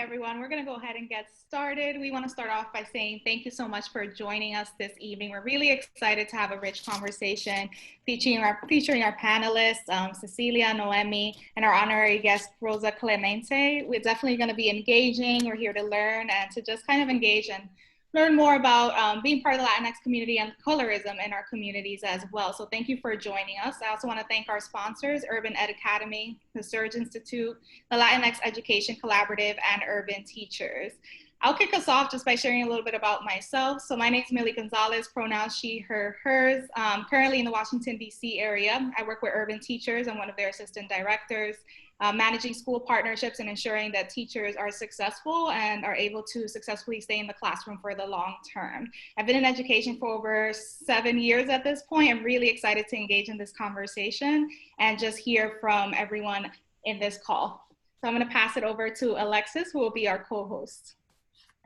everyone. We're going to go ahead and get started. We want to start off by saying thank you so much for joining us this evening. We're really excited to have a rich conversation featuring our panelists, Cecilia, Noemi, and our honorary guest, Rosa Clemente. We're definitely going to be engaging. We're here to learn and to just kind of engage and learn more about being part of the Latinx community and colorism in our communities as well. So thank you for joining us. I also want to thank our sponsors, Urban Ed Academy, the Surge Institute, the Latinx Education Collaborative, and Urban Teachers. I'll kick us off just by sharing a little bit about myself. So my name is Millie Gonzalez, pronouns she, her, hers. Currently in the Washington, D.C. area. I work with Urban Teachers. I'm one of their assistant directors, managing school partnerships and ensuring that teachers are successful and are able to successfully stay in the classroom for the long term. I've been in education for over 7 years at this point. I'm really excited to engage in this conversation and just hear from everyone in this call. So I'm going to pass it over to Alexis, who will be our co-host.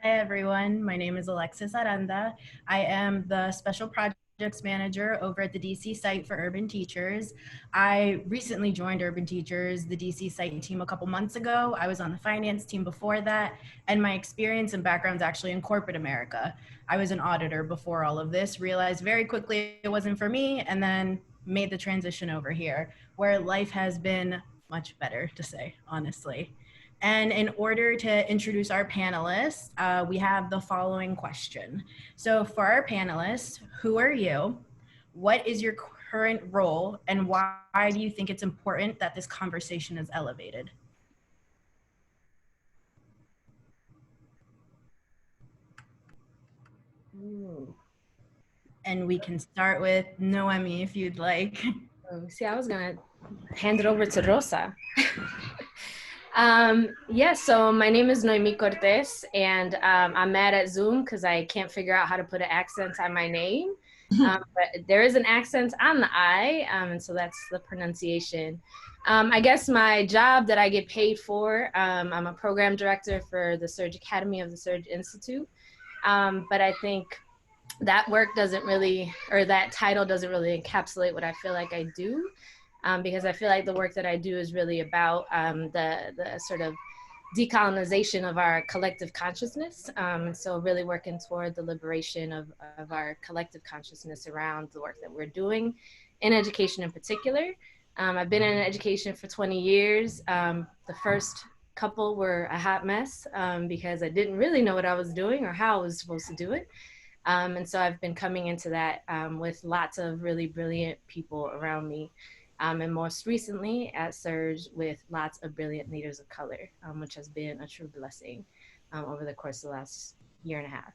Hi everyone, my name is Alexis Aranda. I am the Special Projects Manager over at the DC site for Urban Teachers. I recently joined Urban Teachers, the DC site team, a couple months ago. I was on the finance team before that, and my experience and background is actually in corporate America. I was an auditor before all of this, realized very quickly it wasn't for me, and then made the transition over here, where life has been much better, to say, honestly. And in order to introduce our panelists, we have the following question. So for our panelists, who are you? What is your current role? And why do you think it's important that this conversation is elevated? Ooh. And we can start with Noemi if you'd like. See, I was gonna hand it over to Rosa. So my name is Noemi Cortez, and I'm mad at Zoom because I can't figure out how to put an accent on my name. But there is an accent on the I, and so that's the pronunciation. I guess my job that I get paid for, I'm a program director for the Surge Academy of the Surge Institute. But I think that work doesn't really, or that title doesn't really encapsulate what I feel like I do. Because I feel like the work that I do is really about the sort of decolonization of our collective consciousness. So really working toward the liberation of our collective consciousness around the work that we're doing in education in particular. I've been in education for 20 years. The first couple were a hot mess because I didn't really know what I was doing or how I was supposed to do it. And so I've been coming into that with lots of really brilliant people around me. And most recently at Surge with lots of brilliant leaders of color, which has been a true blessing over the course of the last year and a half.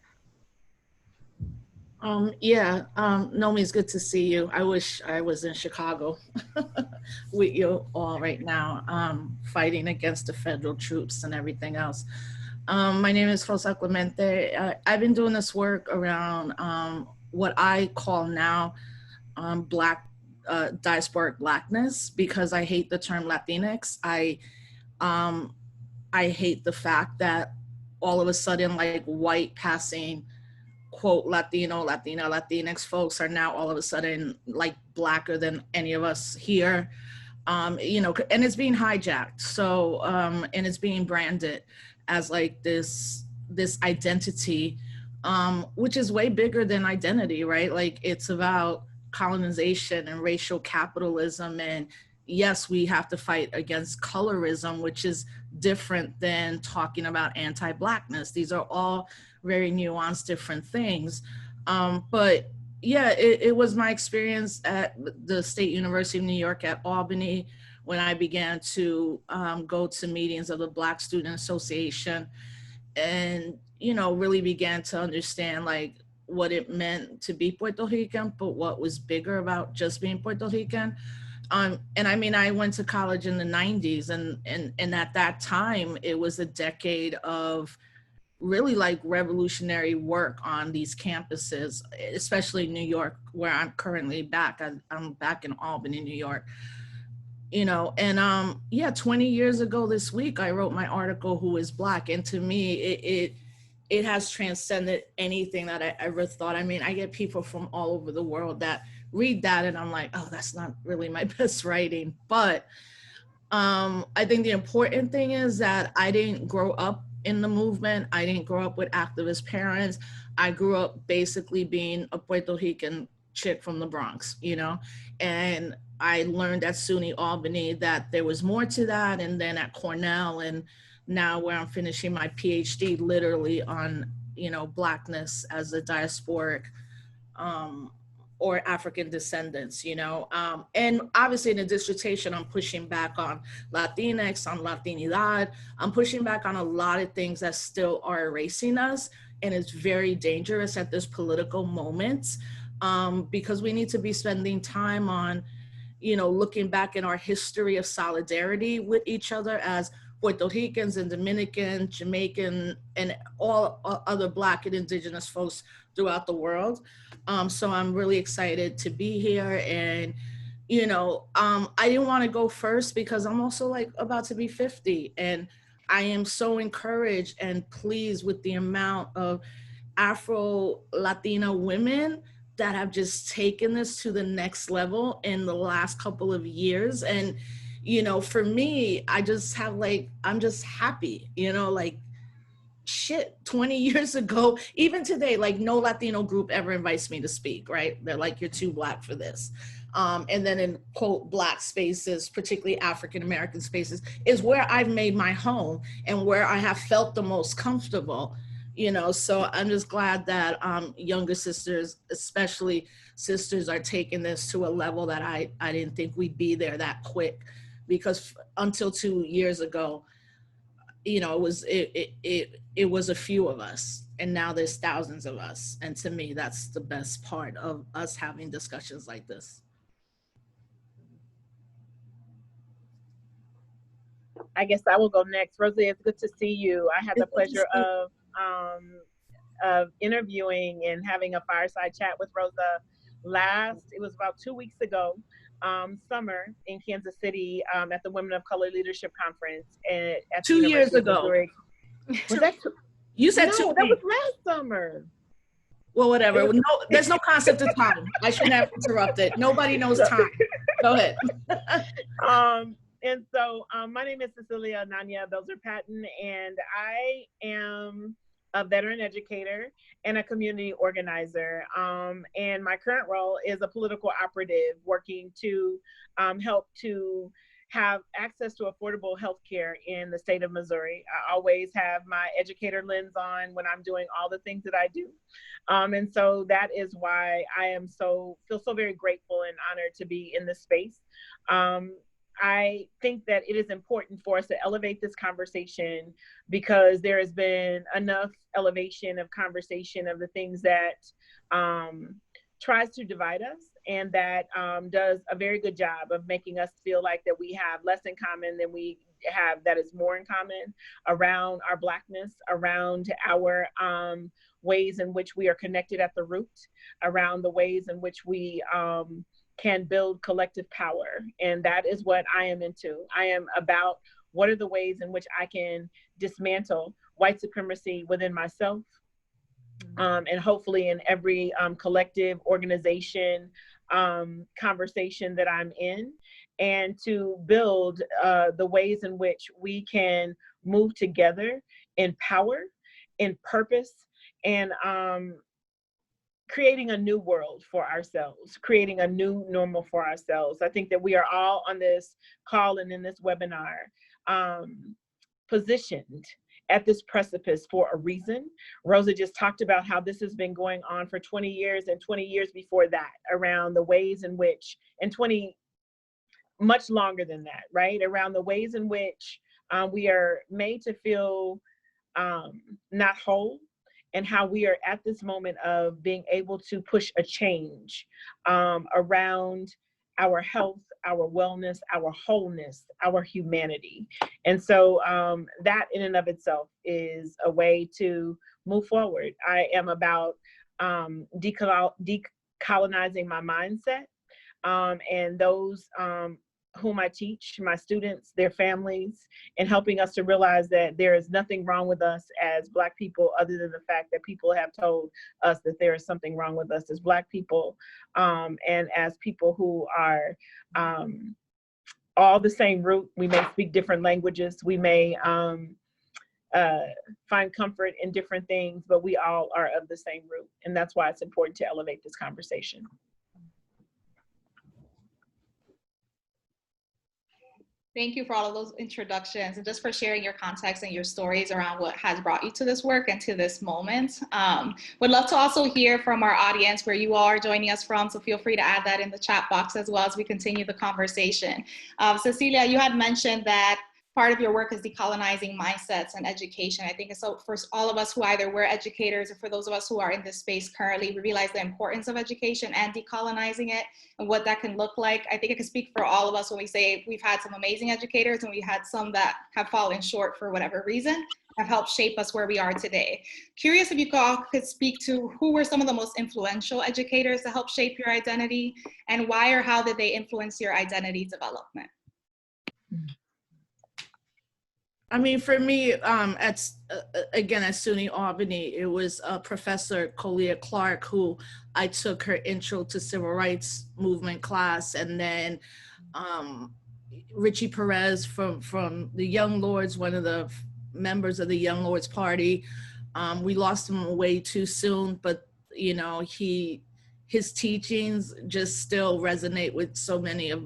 Nomi, it's good to see you. I wish I was in Chicago with you all right now, fighting against the federal troops and everything else. My name is Rosa Clemente. I've been doing this work around what I call now Black diasporic Blackness, because I hate the term Latinx. I hate the fact that all of a sudden, like, white passing, quote, Latino, Latina, Latinx folks are now all of a sudden like blacker than any of us here. And it's being hijacked. So, and it's being branded as like this identity, which is way bigger than identity, right? Like, it's about colonization and racial capitalism, and yes, we have to fight against colorism, which is different than talking about anti-Blackness. These are all very nuanced different things. But yeah, it was my experience at the State University of New York at Albany when I began to go to meetings of the Black Student Association, and really began to understand like what it meant to be Puerto Rican, but what was bigger about just being Puerto Rican. And I mean, I went to college in the 90s, and at that time, it was a decade of really like revolutionary work on these campuses, especially New York, where I'm currently back. I'm back in Albany, New York. 20 years ago this week, I wrote my article, Who is Black? And to me, it has transcended anything that I ever thought. I mean, I get people from all over the world that read that and I'm like, oh, that's not really my best writing. But I think the important thing is that I didn't grow up in the movement. I didn't grow up with activist parents. I grew up basically being a Puerto Rican chick from the Bronx, you know, and I learned at SUNY Albany that there was more to that, and then at Cornell, and now where I'm finishing my PhD literally on, you know, Blackness as a diasporic or African descendants, you know. And obviously in the dissertation, I'm pushing back on Latinx, on Latinidad. I'm pushing back on a lot of things that still are erasing us. And it's very dangerous at this political moment, because we need to be spending time on, you know, looking back in our history of solidarity with each other as Puerto Ricans and Dominican, Jamaican, and all other Black and Indigenous folks throughout the world. So I'm really excited to be here. And, you know, I didn't want to go first because I'm also like about to be 50. And I am so encouraged and pleased with the amount of Afro-Latina women that have just taken this to the next level in the last couple of years. And, you know, for me, I just have like, I'm just happy, you know, like shit, 20 years ago, even today, like no Latino group ever invites me to speak, right? They're like, you're too Black for this. And then in quote, Black spaces, particularly African-American spaces, is where I've made my home and where I have felt the most comfortable, you know? So I'm just glad that younger sisters, especially sisters, are taking this to a level that I didn't think we'd be there that quick, because until 2 years ago, you know, it was a few of us, and now there's thousands of us. And to me, that's the best part of us having discussions like this. I guess I will go next. Rosie, it's good to see you. I had the pleasure of interviewing and having a fireside chat with Rosa it was about 2 weeks ago, summer in Kansas City, at the Women of Color Leadership Conference at 2 years ago. Was that You said no, 2 that was weeks. last summer. Well, whatever. No, there's no concept of time. I shouldn't have interrupted. Nobody knows time. Go ahead. And so my name is Cecilia Nanya Belzer-Patton, and I am a veteran educator and a community organizer. And my current role is a political operative working to help to have access to affordable healthcare in the state of Missouri. I always have my educator lens on when I'm doing all the things that I do. And so that is why I am feel so very grateful and honored to be in this space. I think that it is important for us to elevate this conversation because there has been enough elevation of conversation of the things that tries to divide us and that does a very good job of making us feel like that we have less in common than we have that is more in common around our Blackness, around our ways in which we are connected at the root, around the ways in which we can build collective power. And that is what I am into. I am about what are the ways in which I can dismantle white supremacy within myself, and hopefully in every collective organization conversation that I'm in, and to build the ways in which we can move together in power, in purpose, and creating a new world for ourselves, creating a new normal for ourselves. I think that we are all on this call and in this webinar positioned at this precipice for a reason. Rosa just talked about how this has been going on for 20 years and 20 years before that, around the ways in which, and 20, much longer than that, right? Around the ways in which we are made to feel not whole, and how we are at this moment of being able to push a change around our health, our wellness, our wholeness, our humanity. And so that in and of itself is a way to move forward. I am about decolonizing my mindset, and those whom I teach, my students, their families, and helping us to realize that there is nothing wrong with us as Black people other than the fact that people have told us that there is something wrong with us as Black people, and as people who are all the same root. We may speak different languages. We may find comfort in different things, but we all are of the same root. And that's why it's important to elevate this conversation. Thank you for all of those introductions and just for sharing your context and your stories around what has brought you to this work and to this moment. Would love to also hear from our audience where you all are joining us from, so feel free to add that in the chat box as well as we continue the conversation. Cecilia, you had mentioned that part of your work is decolonizing mindsets and education. I think it's so for all of us who either were educators or for those of us who are in this space currently, we realize the importance of education and decolonizing it and what that can look like. I think I can speak for all of us when we say we've had some amazing educators and we had some that have fallen short for whatever reason, have helped shape us where we are today. Curious if you all could speak to who were some of the most influential educators that helped shape your identity, and why or how did they influence your identity development? I mean, for me, again, at SUNY Albany, it was Professor Colea Clark, who I took her Intro to Civil Rights Movement class, and then Richie Perez from the Young Lords, one of the members of the Young Lords Party. We lost him way too soon, but you know, his teachings just still resonate with so many of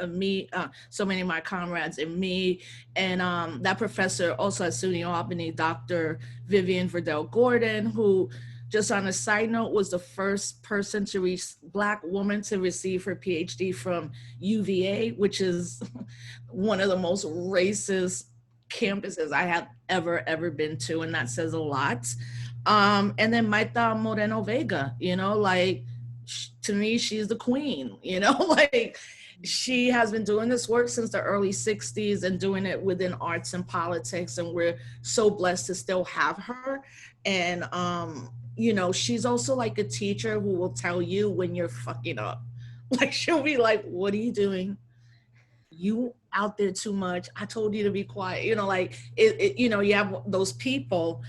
me, so many of my comrades and me. And that professor also at SUNY Albany, Dr. Vivian Verdell Gordon, who, just on a side note, was the first person to Black woman to receive her PhD from UVA, which is one of the most racist campuses I have ever been to, and that says a lot. And then Maita Moreno Vega, you know, like, to me, she's the queen, you know, like, she has been doing this work since the early 60s and doing it within arts and politics. And we're so blessed to still have her. And, you know, she's also like a teacher who will tell you when you're fucking up. Like, she'll be like, what are you doing? You out there too much. I told you to be quiet. You know, like, you know, you have those people.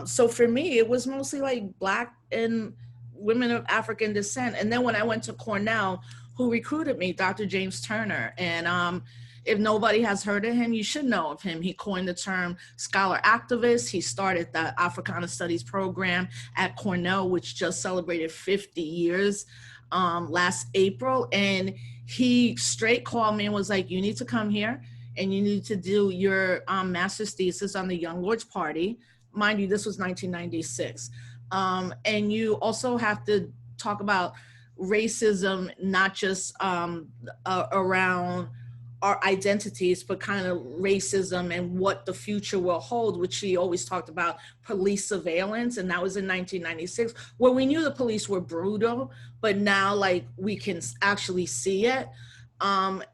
So for me, it was mostly like Black and women of African descent. And then when I went to Cornell, who recruited me, Dr. James Turner. And if nobody has heard of him, you should know of him. He coined the term scholar activist. He started the Africana Studies program at Cornell, which just celebrated 50 years last April. And he straight called me and was like, you need to come here and you need to do your master's thesis on the Young Lords Party. Mind you, this was 1996. And you also have to talk about racism, not just around our identities, but kind of racism and what the future will hold, which she always talked about police surveillance. And that was in 1996, where we knew the police were brutal, but now like we can actually see it.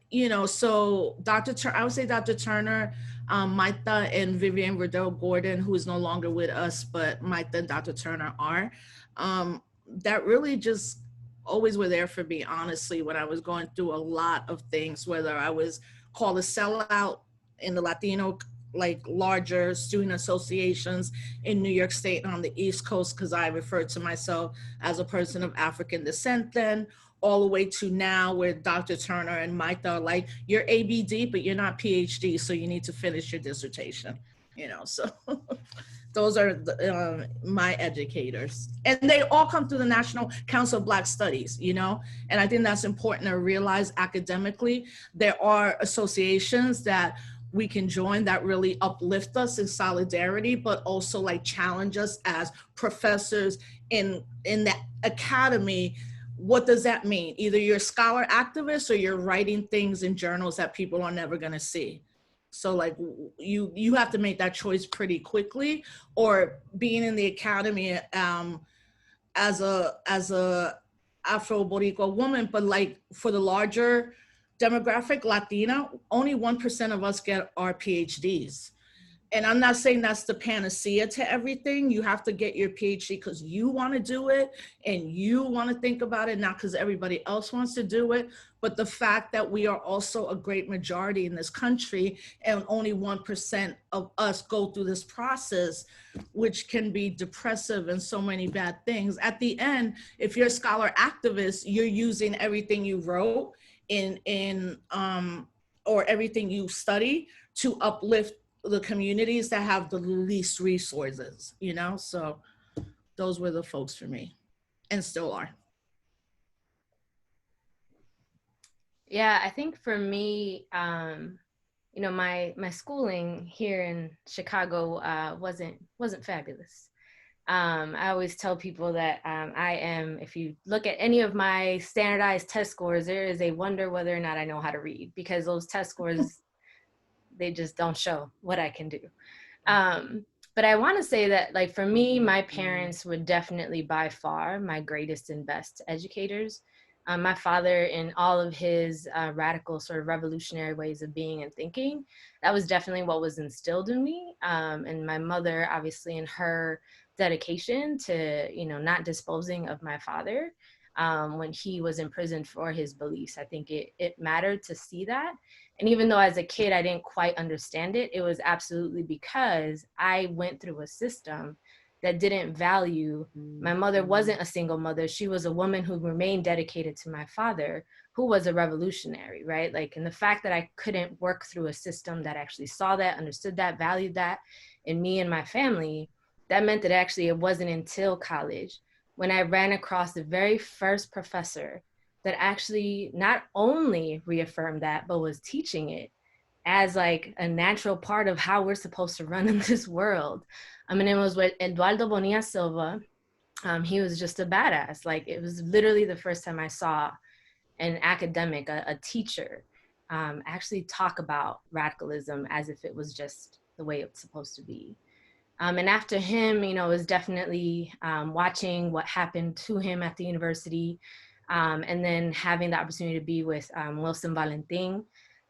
You know, so I would say Dr. Turner, Maita and Vivian Verdell Gordon, who is no longer with us, but Maita and Dr. Turner are, that really just always were there for me, honestly, when I was going through a lot of things, whether I was called a sellout in the Latino, like larger student associations in New York State and on the East Coast, because I referred to myself as a person of African descent then, all the way to now where Dr. Turner and Maita are like, you're ABD, but you're not PhD, so you need to finish your dissertation, you know, so. Those are my educators. And they all come through the National Council of Black Studies, you know? And I think that's important to realize academically. There are associations that we can join that really uplift us in solidarity, but also like challenge us as professors in the academy. What does that mean? Either you're a scholar activist or you're writing things in journals that people are never gonna see. So like you have to make that choice pretty quickly, or being in the academy as a Afro-Boricua woman, but like for the larger demographic, Latina, only 1% of us get our PhDs. And I'm not saying that's the panacea to everything. You have to get your PhD because you want to do it and you want to think about it, not because everybody else wants to do it. But the fact that we are also a great majority in this country and only 1% of us go through this process, which can be depressive and so many bad things. At the end, if you're a scholar activist, you're using everything you wrote or everything you study to uplift the communities that have the least resources, you know? So those were the folks for me, and still are. Yeah, I think for me, you know, my schooling here in Chicago wasn't fabulous. I always tell people that I am, if you look at any of my standardized test scores, there is a wonder whether or not I know how to read, because those test scores, they just don't show what I can do. But I want to say that, like, for me, my parents were definitely by far my greatest and best educators. My father, in all of his radical sort of revolutionary ways of being and thinking, that was definitely what was instilled in me. And my mother, obviously, in her dedication to, you know, not disposing of my father when he was imprisoned for his beliefs. I think it mattered to see that. And even though as a kid, I didn't quite understand it, it was absolutely because I went through a system that didn't value. My mother wasn't a single mother. She was a woman who remained dedicated to my father, who was a revolutionary, right? Like, and the fact that I couldn't work through a system that actually saw that, understood that, valued that in me and my family, that meant that actually it wasn't until college when I ran across the very first professor that actually not only reaffirmed that, but was teaching it as like a natural part of how we're supposed to run in this world. I mean, it was with Eduardo Bonilla Silva. He was just a badass. Like, it was literally the first time I saw an academic, a teacher, actually talk about radicalism as if it was just the way it's supposed to be. And after him, you know, it was definitely watching what happened to him at the university, and then having the opportunity to be with Wilson Valentin.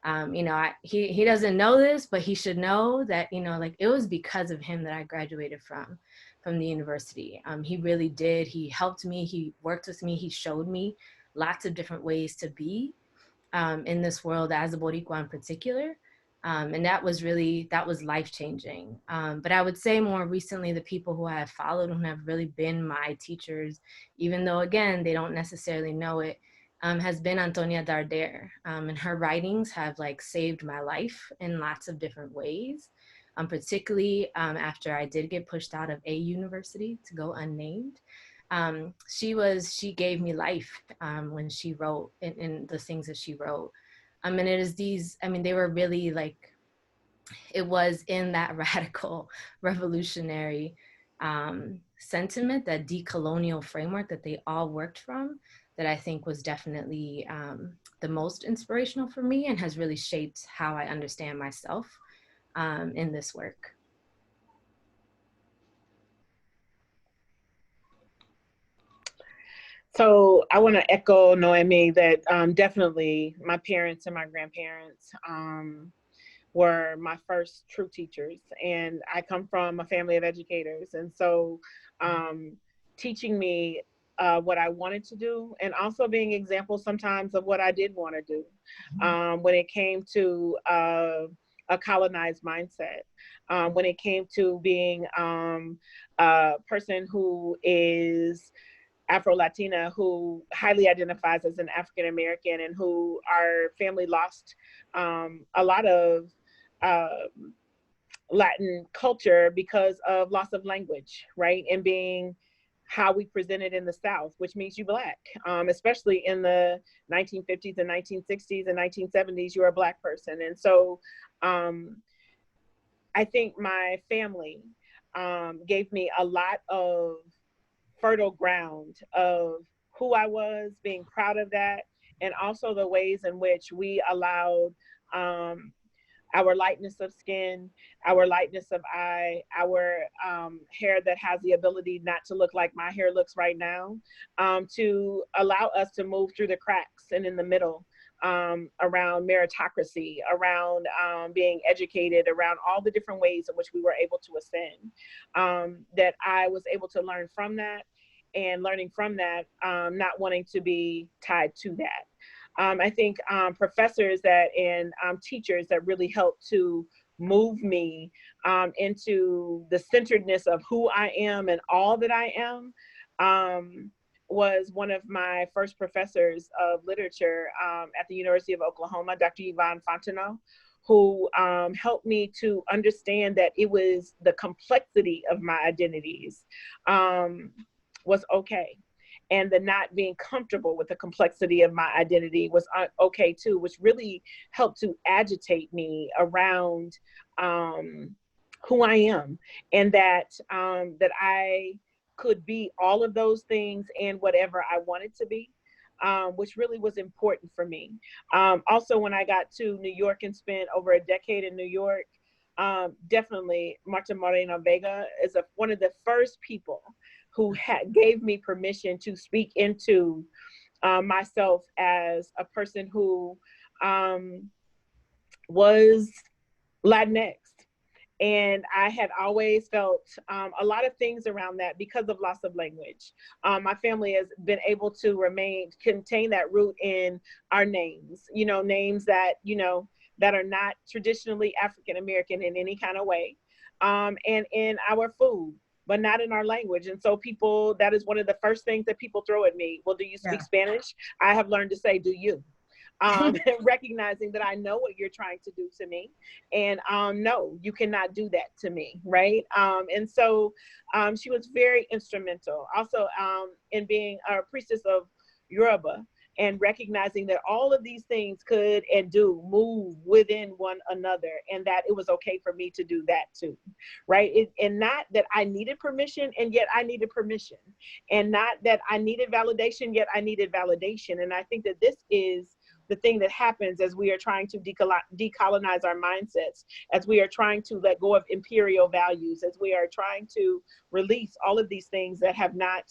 You know, he doesn't know this, but he should know that, you know, like, it was because of him that I graduated from the university. He really did. He helped me. He worked with me. He showed me lots of different ways to be in this world as a Boricua in particular. And that was life-changing. But I would say more recently, the people who I have followed, who have really been my teachers, even though, again, they don't necessarily know it, has been Antonia Darder. And her writings have, like, saved my life in lots of different ways. Particularly after I did get pushed out of a university to go unnamed. She gave me life when she wrote in the things that she wrote. And it is these, I mean, they were really like, it was in that radical revolutionary sentiment, that decolonial framework that they all worked from, that I think was definitely the most inspirational for me and has really shaped how I understand myself in this work. So I want to echo Noemi that definitely my parents and my grandparents were my first true teachers. And I come from a family of educators. And so teaching me what I wanted to do, and also being examples sometimes of what I did want to do when it came to a colonized mindset, when it came to being a person who is Afro-Latina, who highly identifies as an African-American, and who our family lost a lot of Latin culture because of loss of language, right? And being how we presented in the South, which means you Black, especially in the 1950s and 1960s and 1970s, you're a Black person. And so I think my family gave me a lot of fertile ground of who I was, being proud of that, and also the ways in which we allowed our lightness of skin, our lightness of eye, our hair that has the ability not to look like my hair looks right now, to allow us to move through the cracks and in the middle, around meritocracy, around being educated, around all the different ways in which we were able to ascend, that I was able to learn from that, and learning from that, not wanting to be tied to that. I think professors that and teachers that really helped to move me into the centeredness of who I am and all that I am was one of my first professors of literature at the University of Oklahoma, Dr. Yvonne Fontenot, who helped me to understand that it was the complexity of my identities was okay. And the not being comfortable with the complexity of my identity was okay too, which really helped to agitate me around who I am, and that that I could be all of those things and whatever I wanted to be, which really was important for me. Also, when I got to New York and spent over a decade in New York, definitely Marta Moreno Vega is one of the first people who gave me permission to speak into myself as a person who was Latinx. And I had always felt a lot of things around that because of loss of language. My family has been able to contain that root in our names, names that, that are not traditionally African-American in any kind of way, and in our food, but not in our language. And so that is one of the first things that people throw at me. Well, do you speak Spanish? I have learned to say, do you? Recognizing that I know what you're trying to do to me, and no, you cannot do that to me, right? And so she was very instrumental also in being a priestess of Yoruba, and recognizing that all of these things could and do move within one another, and that it was okay for me to do that too, right? And not that I needed permission, and yet I needed permission, and not that I needed validation, yet I needed validation. And I think that this is the thing that happens as we are trying to decolonize our mindsets, as we are trying to let go of imperial values, as we are trying to release all of these things that have not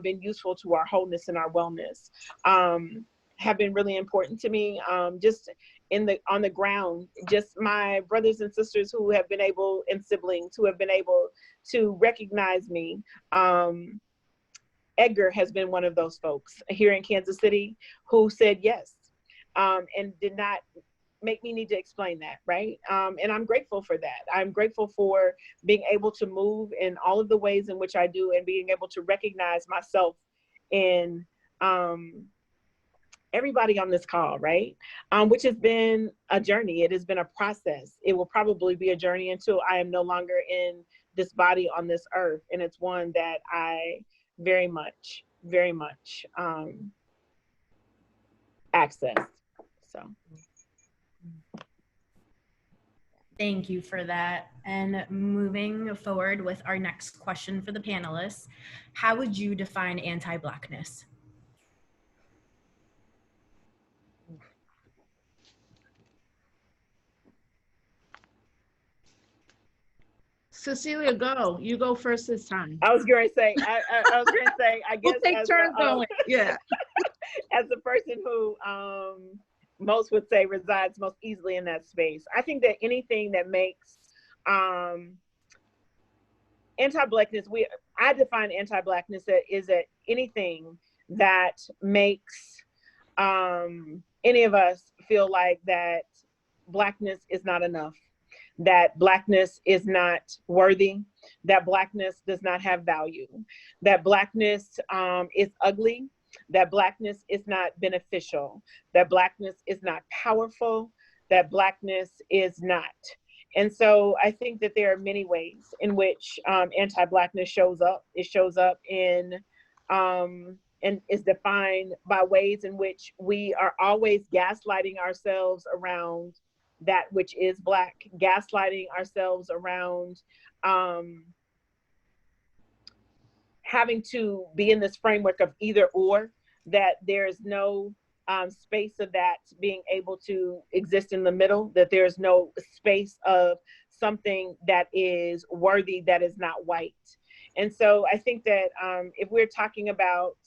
been useful to our wholeness and our wellness, have been really important to me. Just on the ground, just my brothers and sisters who have been able, and siblings who have been able to recognize me. Edgar has been one of those folks here in Kansas City who said yes, and did not make me need to explain that, right? And I'm grateful for that. I'm grateful for being able to move in all of the ways in which I do, and being able to recognize myself in everybody on this call, right? Which has been a journey. It has been a process. It will probably be a journey until I am no longer in this body on this earth. And it's one that I very much access. So. Thank you for that. And moving forward with our next question for the panelists, how would you define anti-Blackness? Cecilia, go. You go first this time. I was going to say, I guess we'll take turns going. Yeah. As the person who most would say resides most easily in that space, I think that anything that makes anti-Blackness, I define anti-Blackness as anything that makes any of us feel like that Blackness is not enough, that Blackness is not worthy, that Blackness does not have value, that Blackness is ugly, that Blackness is not beneficial, that Blackness is not powerful, that Blackness is not. And so I think that there are many ways in which anti-Blackness shows up. It shows up in and is defined by ways in which we are always gaslighting ourselves around that which is Black, gaslighting ourselves around having to be in this framework of either or, that there is no space of that being able to exist in the middle, that there's no space of something that is worthy that is not white. And so I think that if we're talking about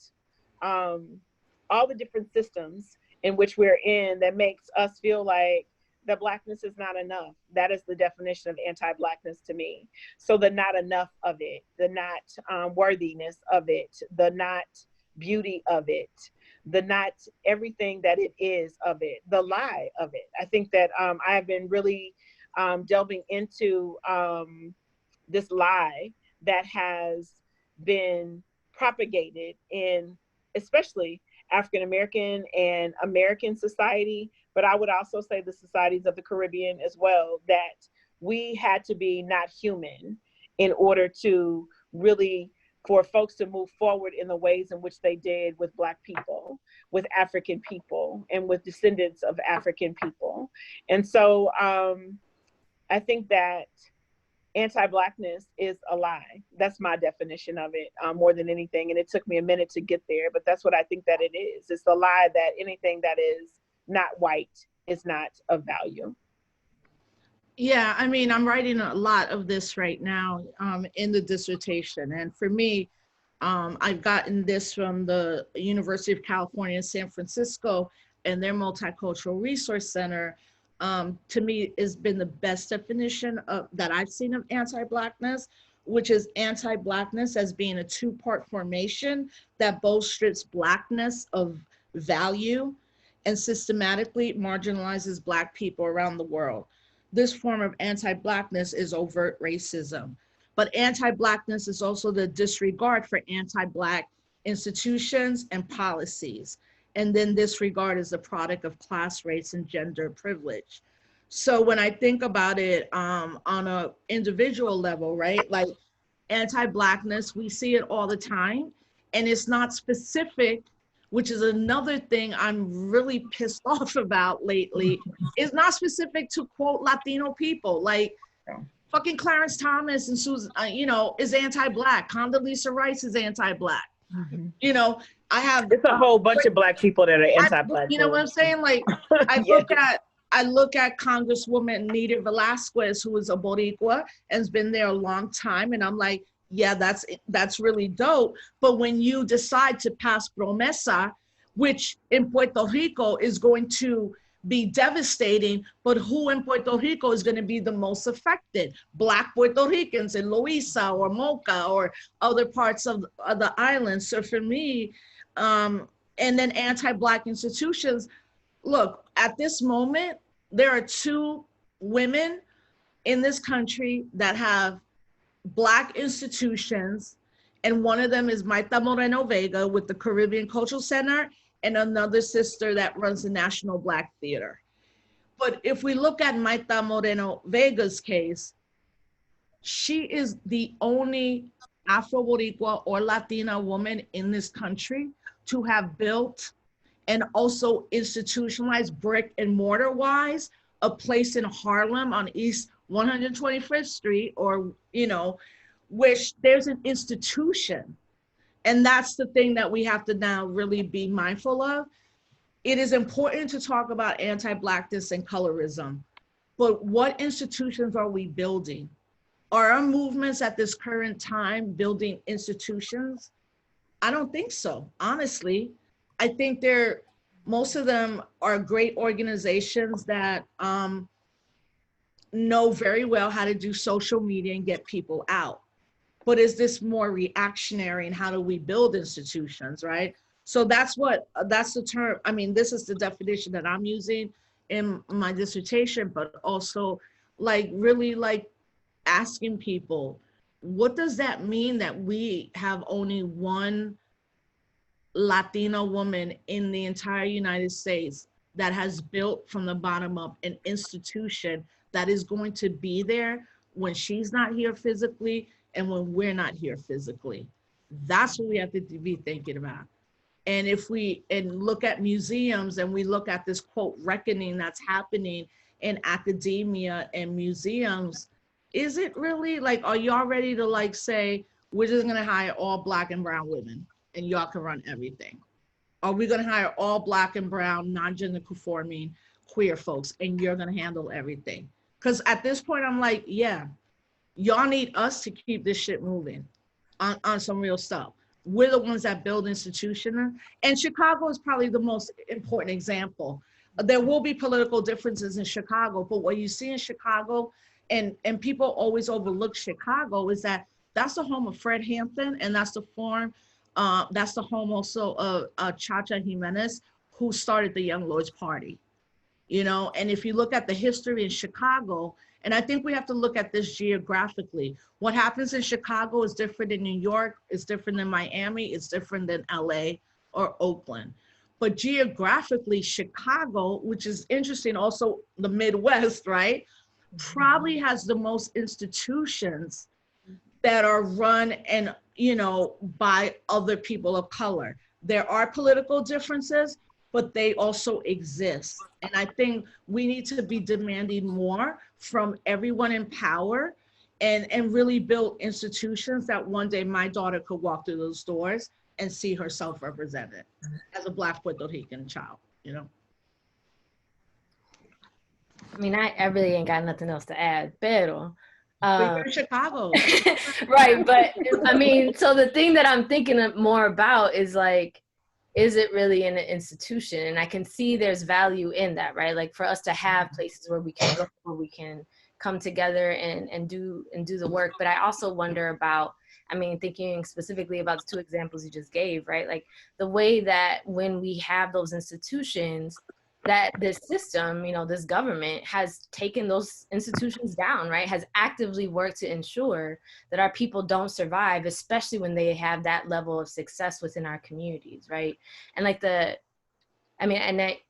all the different systems in which we're in that makes us feel like the Blackness is not enough, that is the definition of anti-Blackness to me. So the not enough of it, the not worthiness of it, the not beauty of it, the not everything that it is of it, the lie of it. I think that I have been really delving into this lie that has been propagated in especially African-American and American society but I would also say the societies of the Caribbean as well, that we had to be not human in order to really, for folks to move forward in the ways in which they did with Black people, with African people, and with descendants of African people. And so I think that anti-Blackness is a lie. That's my definition of it, more than anything. And it took me a minute to get there, but that's what I think that it is. It's the lie that anything that is not white is not of value. Yeah, I mean, I'm writing a lot of this right now in the dissertation. And for me, I've gotten this from the University of California in San Francisco and their Multicultural Resource Center. To me, has been the best definition of, that I've seen of anti-Blackness, which is anti-Blackness as being a two-part formation that both strips Blackness of value and systematically marginalizes Black people around the world. This form of anti-Blackness is overt racism, but anti-Blackness is also the disregard for anti-Black institutions and policies. And then disregard is the product of class, race, and gender privilege. So when I think about it on an individual level, right? Like anti-Blackness, we see it all the time, and it's not specific, which is another thing I'm really pissed off about lately. It's not specific to, quote, Latino people. Like fucking Clarence Thomas and Susan, is anti-Black. Condoleezza Rice is anti-Black. You know, it's a whole bunch of Black people that are anti-Black. You know what I'm saying? Like, I look at Congresswoman Nita Velasquez, who is a Boricua and has been there a long time, and I'm like, yeah, that's really dope. But when you decide to pass Promesa, which in Puerto Rico is going to be devastating, but who in Puerto Rico is going to be the most affected? Black Puerto Ricans in Loíza or Moca or other parts of the island. So for me, and then anti-Black institutions, look, at this moment, there are two women in this country that have Black institutions, and one of them is Maita Moreno Vega with the Caribbean Cultural Center, and another sister that runs the National Black Theater. But if we look at Maita Moreno Vega's case, she is the only Afro-Boricua or Latina woman in this country to have built and also institutionalized brick and mortar wise a place in Harlem on East 125th Street, or, which there's an institution. And that's the thing that we have to now really be mindful of. It is important to talk about anti-Blackness and colorism, but what institutions are we building? Are our movements at this current time building institutions? I don't think so, honestly. I think most of them are great organizations that know very well how to do social media and get people out. But is this more reactionary, and how do we build institutions, right? So that's the term. I mean, this is the definition that I'm using in my dissertation, but also really asking people, what does that mean that we have only one Latina woman in the entire United States that has built from the bottom up an institution that is going to be there when she's not here physically and when we're not here physically? That's what we have to be thinking about. And if we look at museums and we look at this, quote, reckoning that's happening in academia and museums, is it really are y'all ready to say, we're just gonna hire all Black and brown women and y'all can run everything? Are we gonna hire all Black and brown, non-gender conforming queer folks and you're gonna handle everything? Because at this point, I'm like, yeah, y'all need us to keep this shit moving on some real stuff. We're the ones that build institutions. And Chicago is probably the most important example. There will be political differences in Chicago, but what you see in Chicago, and people always overlook Chicago, is that that's the home of Fred Hampton, and that's the home also of Chacha Jimenez, who started the Young Lords Party. And if you look at the history in Chicago, and I think we have to look at this geographically. What happens in Chicago is different in New York, it's different than Miami, it's different than LA or Oakland. But geographically, Chicago, which is interesting, also the Midwest, right, probably has the most institutions that are run and, you know, by other people of color. There are political differences, but they also exist. And I think we need to be demanding more from everyone in power and really build institutions that one day my daughter could walk through those doors and see herself represented as a Black Puerto Rican child, you know? I mean, I really ain't got nothing else to add, pero. But you're in Chicago. Right, but I mean, so the thing that I'm thinking more about is like, is it really in an institution? And I can see there's value in that, right? Like for us to have places where we can go, where we can come together and do the work. But I also wonder about, I mean, thinking specifically about the two examples you just gave, right? Like the way that when we have those institutions, that this system, you know, this government has taken those institutions down, right? Has actively worked to ensure that our people don't survive, especially when they have that level of success within our communities, right? And like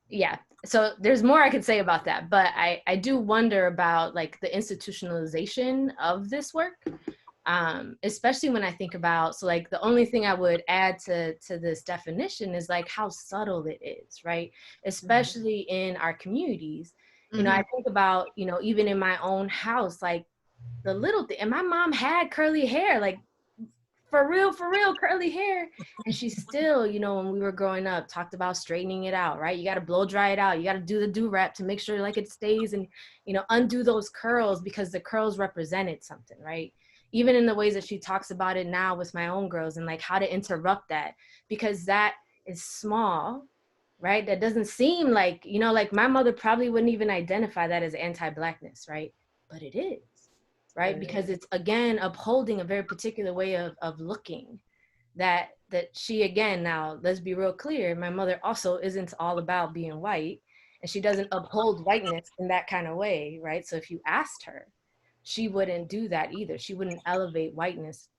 yeah, so there's more I could say about that, but I do wonder about like the institutionalization of this work. Especially when I think about, so like the only thing I would add to this definition is like how subtle it is, right? Especially in our communities. You know, I think about, you know, even in my own house, like the little thing, and my mom had curly hair, like for real curly hair. And she still, you know, when we were growing up, talked about straightening it out, right? You got to blow dry it out. You got to do the do-rap to make sure like it stays and, you know, undo those curls because the curls represented something, right? Even in the ways that she talks about it now with my own girls and like how to interrupt that, because that is small, right? That doesn't seem like, you know, like my mother probably wouldn't even identify that as anti-Blackness, right? But it is, right? Because it's again, upholding a very particular way of looking that she, again, now let's be real clear, my mother also isn't all about being white and she doesn't uphold whiteness in that kind of way, right? So if you asked her, she wouldn't do that either. She wouldn't elevate whiteness,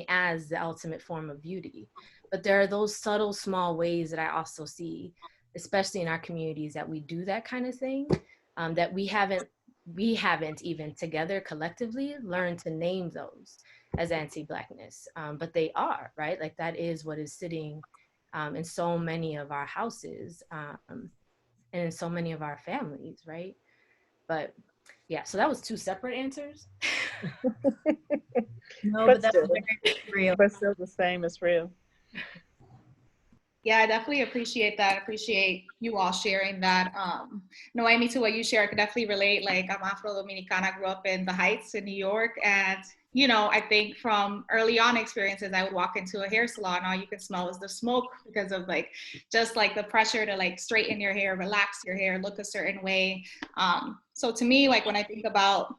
as the ultimate form of beauty. But there are those subtle, small ways that I also see, especially in our communities, that we do that kind of thing, that we haven't even together collectively learned to name those as anti-Blackness. But they are, right? Like that is what is sitting in so many of our houses and in so many of our families, right? But yeah, so that was two separate answers. No, But but that's very real. But still the same, it's real. Yeah, I definitely appreciate that. I appreciate you all sharing that. Noemi, to what you share, I could definitely relate. Like I'm Afro-Dominicana, grew up in the Heights in New York. And, you know, I think from early on experiences, I would walk into a hair salon, all you can smell is the smoke because of like, just like the pressure to like straighten your hair, relax your hair, look a certain way. So to me, like when I think about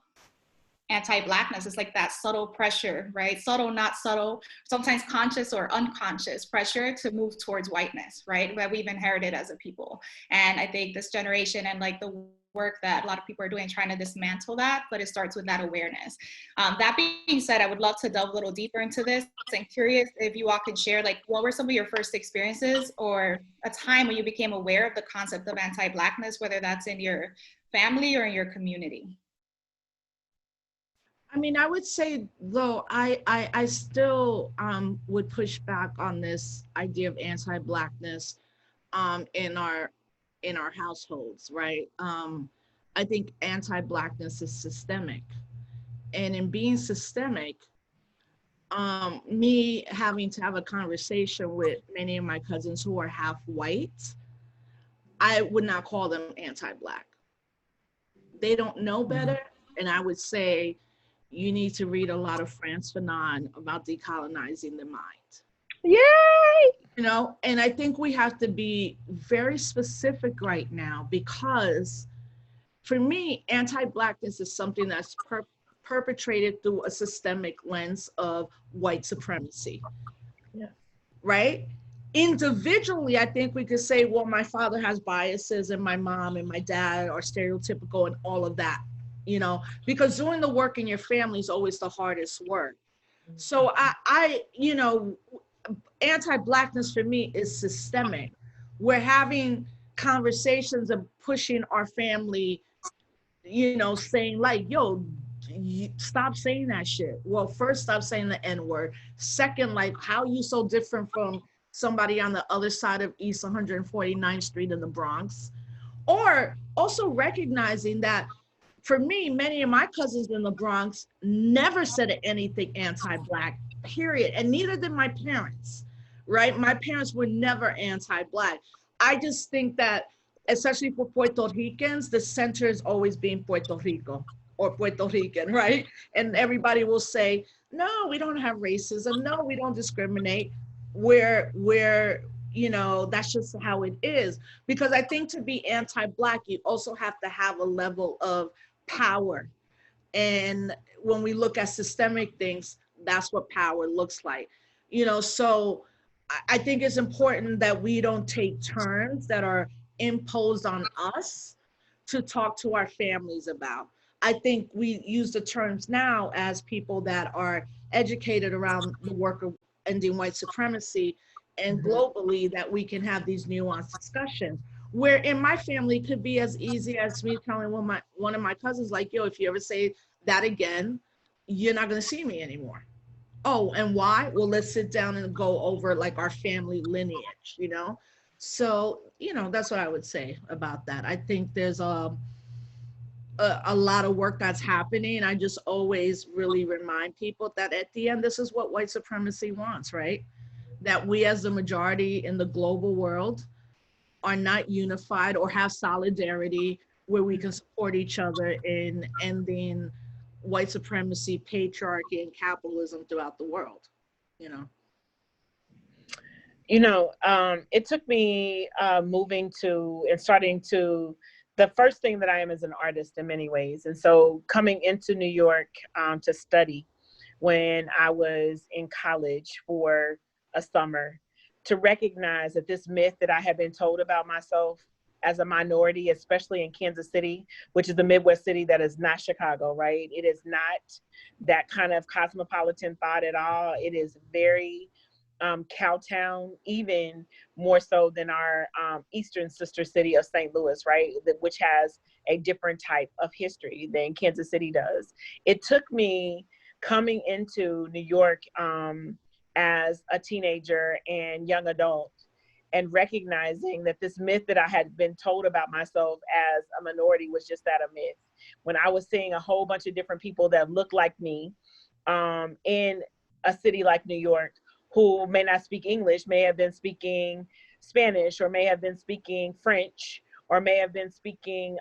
anti-Blackness, it's like that subtle pressure, right? Subtle, not subtle, sometimes conscious or unconscious pressure to move towards whiteness, right? That we've inherited as a people. And I think this generation and like the work that a lot of people are doing trying to dismantle that, but it starts with that awareness. That being said, I would love to delve a little deeper into this. I'm curious if you all can share, like, what were some of your first experiences or a time when you became aware of the concept of anti-Blackness, whether that's in your family or in your community? I mean, I would say, though, I still would push back on this idea of anti-Blackness in our households, right? I think anti-Blackness is systemic. And in being systemic, me having to have a conversation with many of my cousins who are half white, I would not call them anti-Black. They don't know better. And I would say, you need to read a lot of Frantz Fanon about decolonizing the mind. Yay! You know, and I think we have to be very specific right now because for me, anti-Blackness is something that's perpetrated through a systemic lens of white supremacy. Yeah. Right? Individually, I think we could say, well, my father has biases and my mom and my dad are stereotypical and all of that. You know, because doing the work in your family is always the hardest work. So I you know, anti-Blackness for me is systemic. we're having conversations and pushing our family, you know, saying like, yo, stop saying that shit. Well, first, stop saying the N word. Second, like, how are you so different from somebody on the other side of East 149th Street in the Bronx? Or also recognizing that for me, many of my cousins in the Bronx never said anything anti-Black, period. And neither did my parents, right? My parents were never anti-Black. I just think that, especially for Puerto Ricans, the center is always being Puerto Rico or Puerto Rican, right? And everybody will say, no, we don't have racism. No, we don't discriminate. We're, you know, that's just how it is. Because I think to be anti-Black, you also have to have a level of power. And when we look at systemic things, that's what power looks like. You know, so I think it's important that we don't take terms that are imposed on us to talk to our families about. I think we use the terms now as people that are educated around the work of ending white supremacy and globally, that we can have these nuanced discussions. Where in my family could be as easy as me telling one of my cousins, like, yo, if you ever say that again, you're not going to see me anymore. Oh, and why? Well, let's sit down and go over like our family lineage, you know? So, you know, that's what I would say about that. I think there's a lot of work that's happening. I just always really remind people that at the end, this is what white supremacy wants, right? That we as the majority in the global world are not unified or have solidarity where we can support each other in ending white supremacy, patriarchy, and capitalism throughout the world, you know? You know, it took me moving to and starting to, the first thing that I am is an artist in many ways. And so coming into New York to study when I was in college for a summer, to recognize that this myth that I had been told about myself as a minority, especially in Kansas City, which is the Midwest city that is not Chicago, right? It is not that kind of cosmopolitan thought at all. It is very Cowtown, even more so than our eastern sister city of St. Louis, right? Which has a different type of history than Kansas City does. It took me coming into New York as a teenager and young adult and recognizing that this myth that I had been told about myself as a minority was just that, a myth. When I was seeing a whole bunch of different people that looked like me in a city like New York, who may not speak English, may have been speaking Spanish, or may have been speaking French, or may have been speaking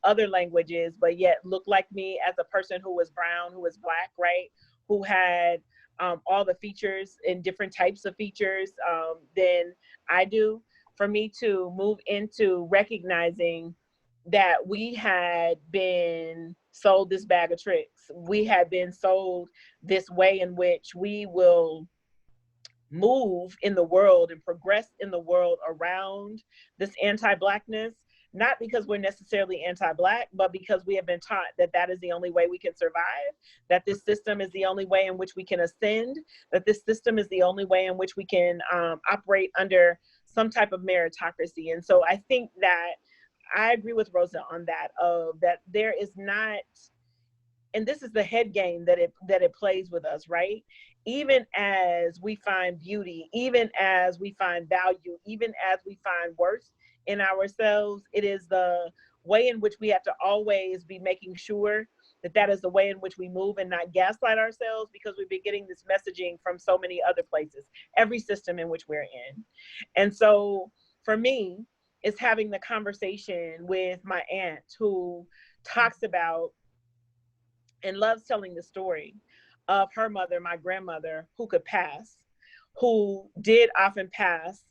other languages, but yet looked like me as a person who was brown, who was Black, right? Who had all the features and different types of features than I do. For me to move into recognizing that we had been sold this bag of tricks. We had been sold this way in which we will move in the world and progress in the world around this anti-Blackness, not because we're necessarily anti-Black, but because we have been taught that that is the only way we can survive, that this system is the only way in which we can ascend, that this system is the only way in which we can operate under some type of meritocracy. And so I think that I agree with Rosa on that, of that there is not, and this is the head game that it plays with us, right? Even as we find beauty, even as we find value, even as we find worth in ourselves, it is the way in which we have to always be making sure that that is the way in which we move and not gaslight ourselves, because we've been getting this messaging from so many other places, every system in which we're in. And so for me, it's having the conversation with my aunt, who talks about and loves telling the story of her mother, my grandmother, who could pass, who did often pass,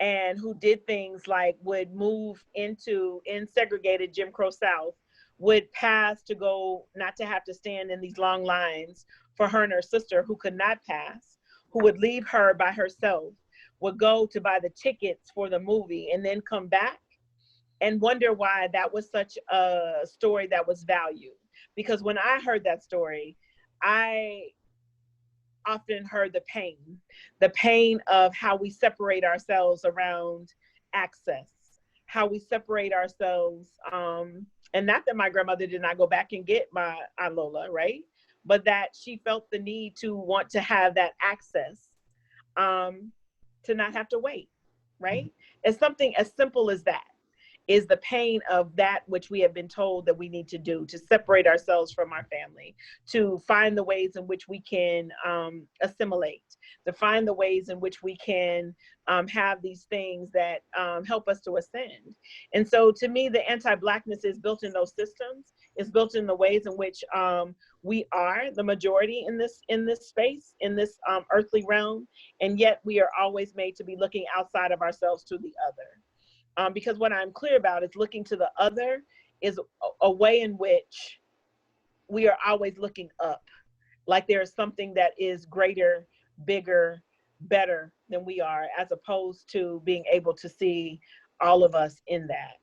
and who did things like would move into, in segregated Jim Crow South, would pass to go, not to have to stand in these long lines for her and her sister who could not pass, who would leave her by herself, would go to buy the tickets for the movie and then come back and wonder why that was such a story that was valued. Because when I heard that story, I often heard the pain of how we separate ourselves around access, how we separate ourselves. And not that my grandmother did not go back and get my Aunt Lola, right? But that she felt the need to want to have that access, to not have to wait, right? It's something as simple as that, is the pain of that which we have been told that we need to do to separate ourselves from our family, to find the ways in which we can assimilate, to find the ways in which we can have these things that help us to ascend. And so to me, the anti-Blackness is built in those systems. It's built in the ways in which we are the majority in this space, in this earthly realm, and yet we are always made to be looking outside of ourselves to the other. Because what I'm clear about is looking to the other is a way in which we are always looking up, like there is something that is greater, bigger, better than we are, as opposed to being able to see all of us in that.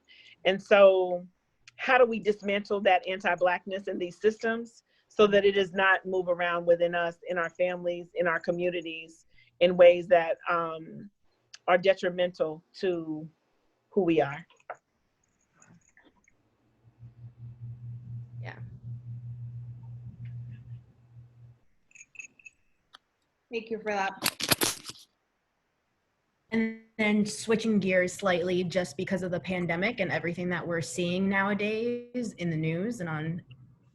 And so how do we dismantle that anti-Blackness in these systems so that it does not move around within us, in our families, in our communities, in ways that are detrimental to who we are? Yeah. Thank you for that. And then switching gears slightly, just because of the pandemic and everything that we're seeing nowadays in the news and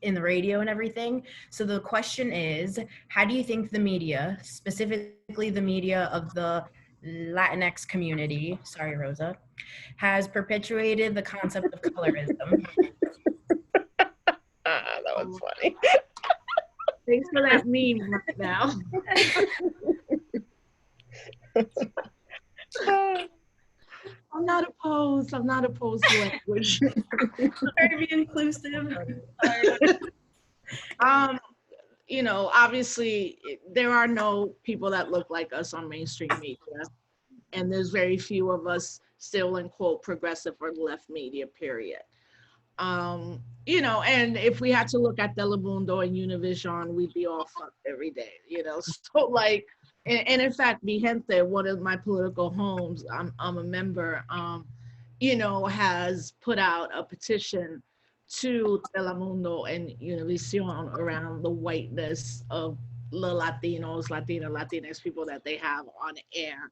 in the radio and everything. So the question is, how do you think the media, specifically the media of the Latinx community, sorry, Rosa, has perpetuated the concept of colorism? That was funny. Thanks for that meme right now. I'm not opposed to language. Try to be inclusive. You know, obviously there are no people that look like us on mainstream media, and there's very few of us still in quote progressive or left media, period. You know, and if we had to look at Telemundo and Univision, we'd be all fucked every day, you know. So like, and in fact, Mi Gente, one of my political homes, I'm a member, you know, has put out a petition to Telemundo and Univision around the whiteness of the Latinos, Latinx people that they have on air.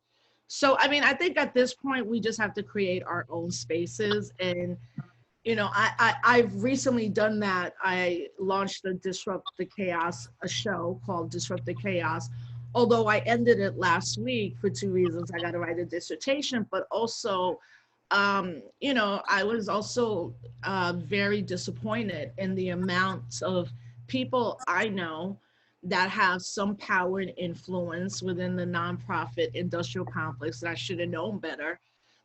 So, I mean, I think at this point, we just have to create our own spaces. And, you know, I've recently done that. I launched the Disrupt the Chaos, a show called Disrupt the Chaos, although I ended it last week for two reasons. I got to write a dissertation, but also, you know, I was also very disappointed in the amount of people I know that have some power and influence within the nonprofit industrial complex that I should have known better,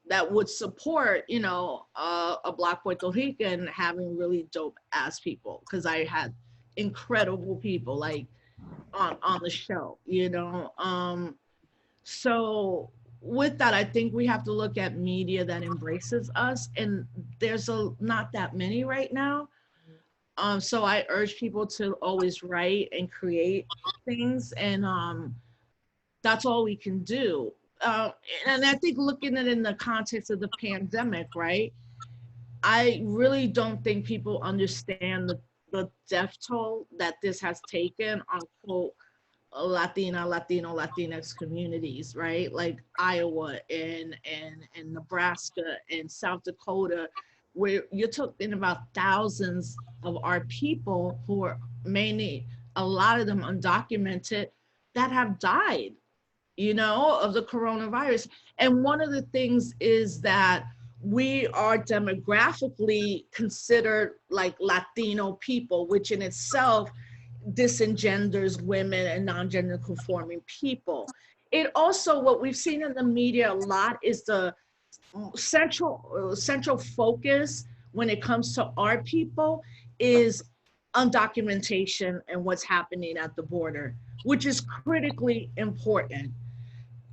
that would support, you know, a Black Puerto Rican having really dope ass people, because I had incredible people like on the show, you know. So with that, I think we have to look at media that embraces us, and there's not that many right now. So I urge people to always write and create things, and that's all we can do. And I think looking at it in the context of the pandemic, right? I really don't think people understand the death toll that this has taken on quote Latinx communities, right? Like Iowa and Nebraska and South Dakota, where you're talking about thousands of our people who are mainly, a lot of them undocumented, that have died, you know, of the coronavirus. And one of the things is that we are demographically considered like Latino people, which in itself disengenders women and non-gender conforming people. It also, what we've seen in the media a lot is the central focus when it comes to our people is undocumentation and what's happening at the border, which is critically important.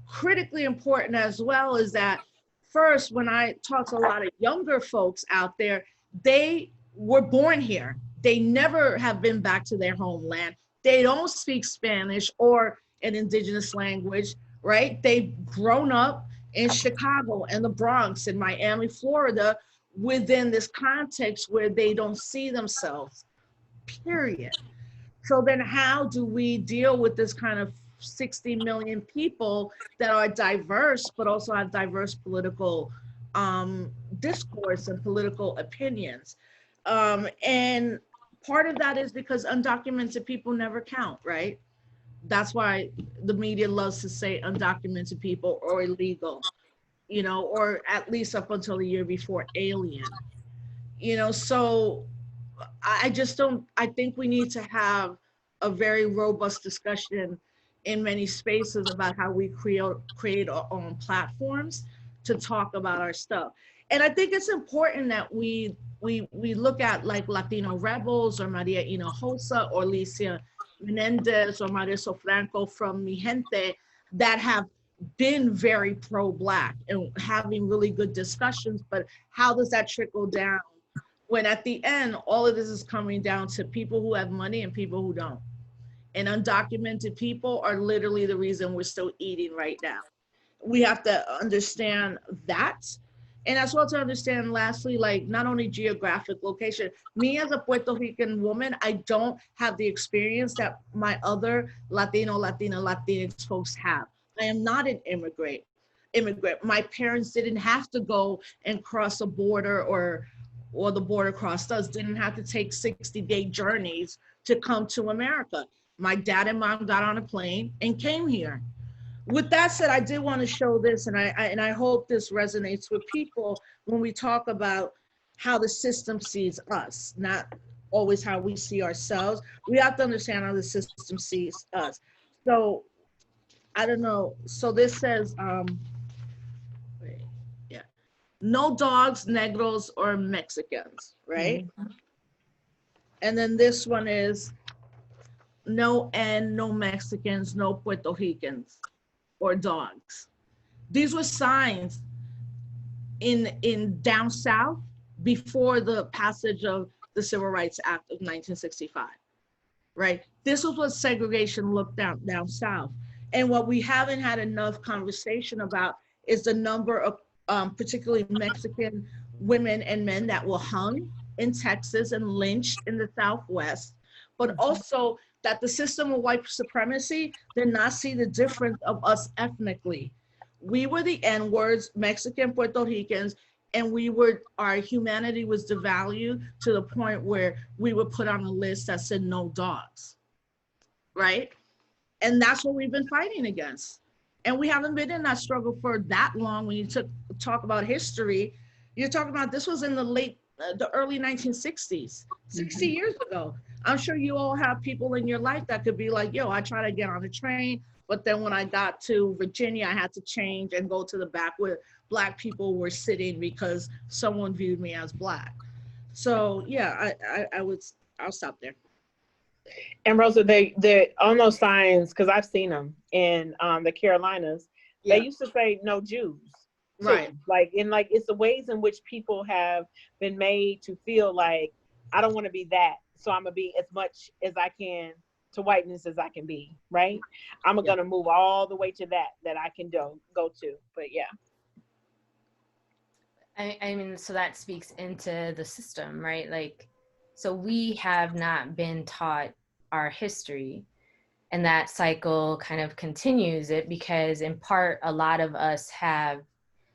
Critically important as well is that first, when I talk to a lot of younger folks out there, they were born here. They never have been back to their homeland. They don't speak Spanish, or an indigenous language, right? They've grown up in Chicago and the Bronx and Miami, Florida, within this context where they don't see themselves, period. So then how do we deal with this kind of 60 million people that are diverse, but also have diverse political discourse and political opinions? And part of that is because undocumented people never count, right? That's why the media loves to say undocumented people or illegal, you know, or at least up until the year before alien, you know. So I just don't, I think we need to have a very robust discussion in many spaces about how we create our own platforms to talk about our stuff. And I think it's important that we look at like Latino Rebels or Maria Hinojosa or Alicia Menendez or Marisol Franco from Mi Gente that have been very pro-Black and having really good discussions, but how does that trickle down when at the end, all of this is coming down to people who have money and people who don't. And undocumented people are literally the reason we're still eating right now. We have to understand that. And as well to understand, lastly, like not only geographic location, me as a Puerto Rican woman, I don't have the experience that my other Latinx folks have. I am not an immigrant. My parents didn't have to go and cross a border or the border crossed us, didn't have to take 60-day journeys to come to America. My dad and mom got on a plane and came here. With that said, I did want to show this, and I hope this resonates with people when we talk about how the system sees us, not always how we see ourselves. We have to understand how the system sees us. So I don't know. So this says, no dogs, negros, or Mexicans, right? Mm-hmm. And then this one is no Mexicans, no Puerto Ricans, or dogs. These were signs in down south before the passage of the Civil Rights Act of 1965, right? This was what segregation looked down south. And what we haven't had enough conversation about is the number of particularly Mexican women and men that were hung in Texas and lynched in the Southwest, but also that the system of white supremacy did not see the difference of us ethnically. We were the N-words, Mexican, Puerto Ricans, and our humanity was devalued to the point where we were put on a list that said no dogs, right? And that's what we've been fighting against. And we haven't been in that struggle for that long. When you talk about history, you're talking about this was in the early 1960s, 60 years ago. I'm sure you all have people in your life that could be like, yo, I tried to get on a train, but then when I got to Virginia, I had to change and go to the back where Black people were sitting because someone viewed me as Black. So yeah, I'll stop there. And Rosa, they on those signs, because I've seen them in the Carolinas, they used to say no Jews. Too. Right. Like it's the ways in which people have been made to feel like, I don't want to be that, so I'm gonna be as much as I can to whiteness as I can be, right? I'm gonna move all the way to that I can go to. But yeah. I mean, so that speaks into the system, right? Like, so we have not been taught our history, and that cycle kind of continues it because in part, a lot of us have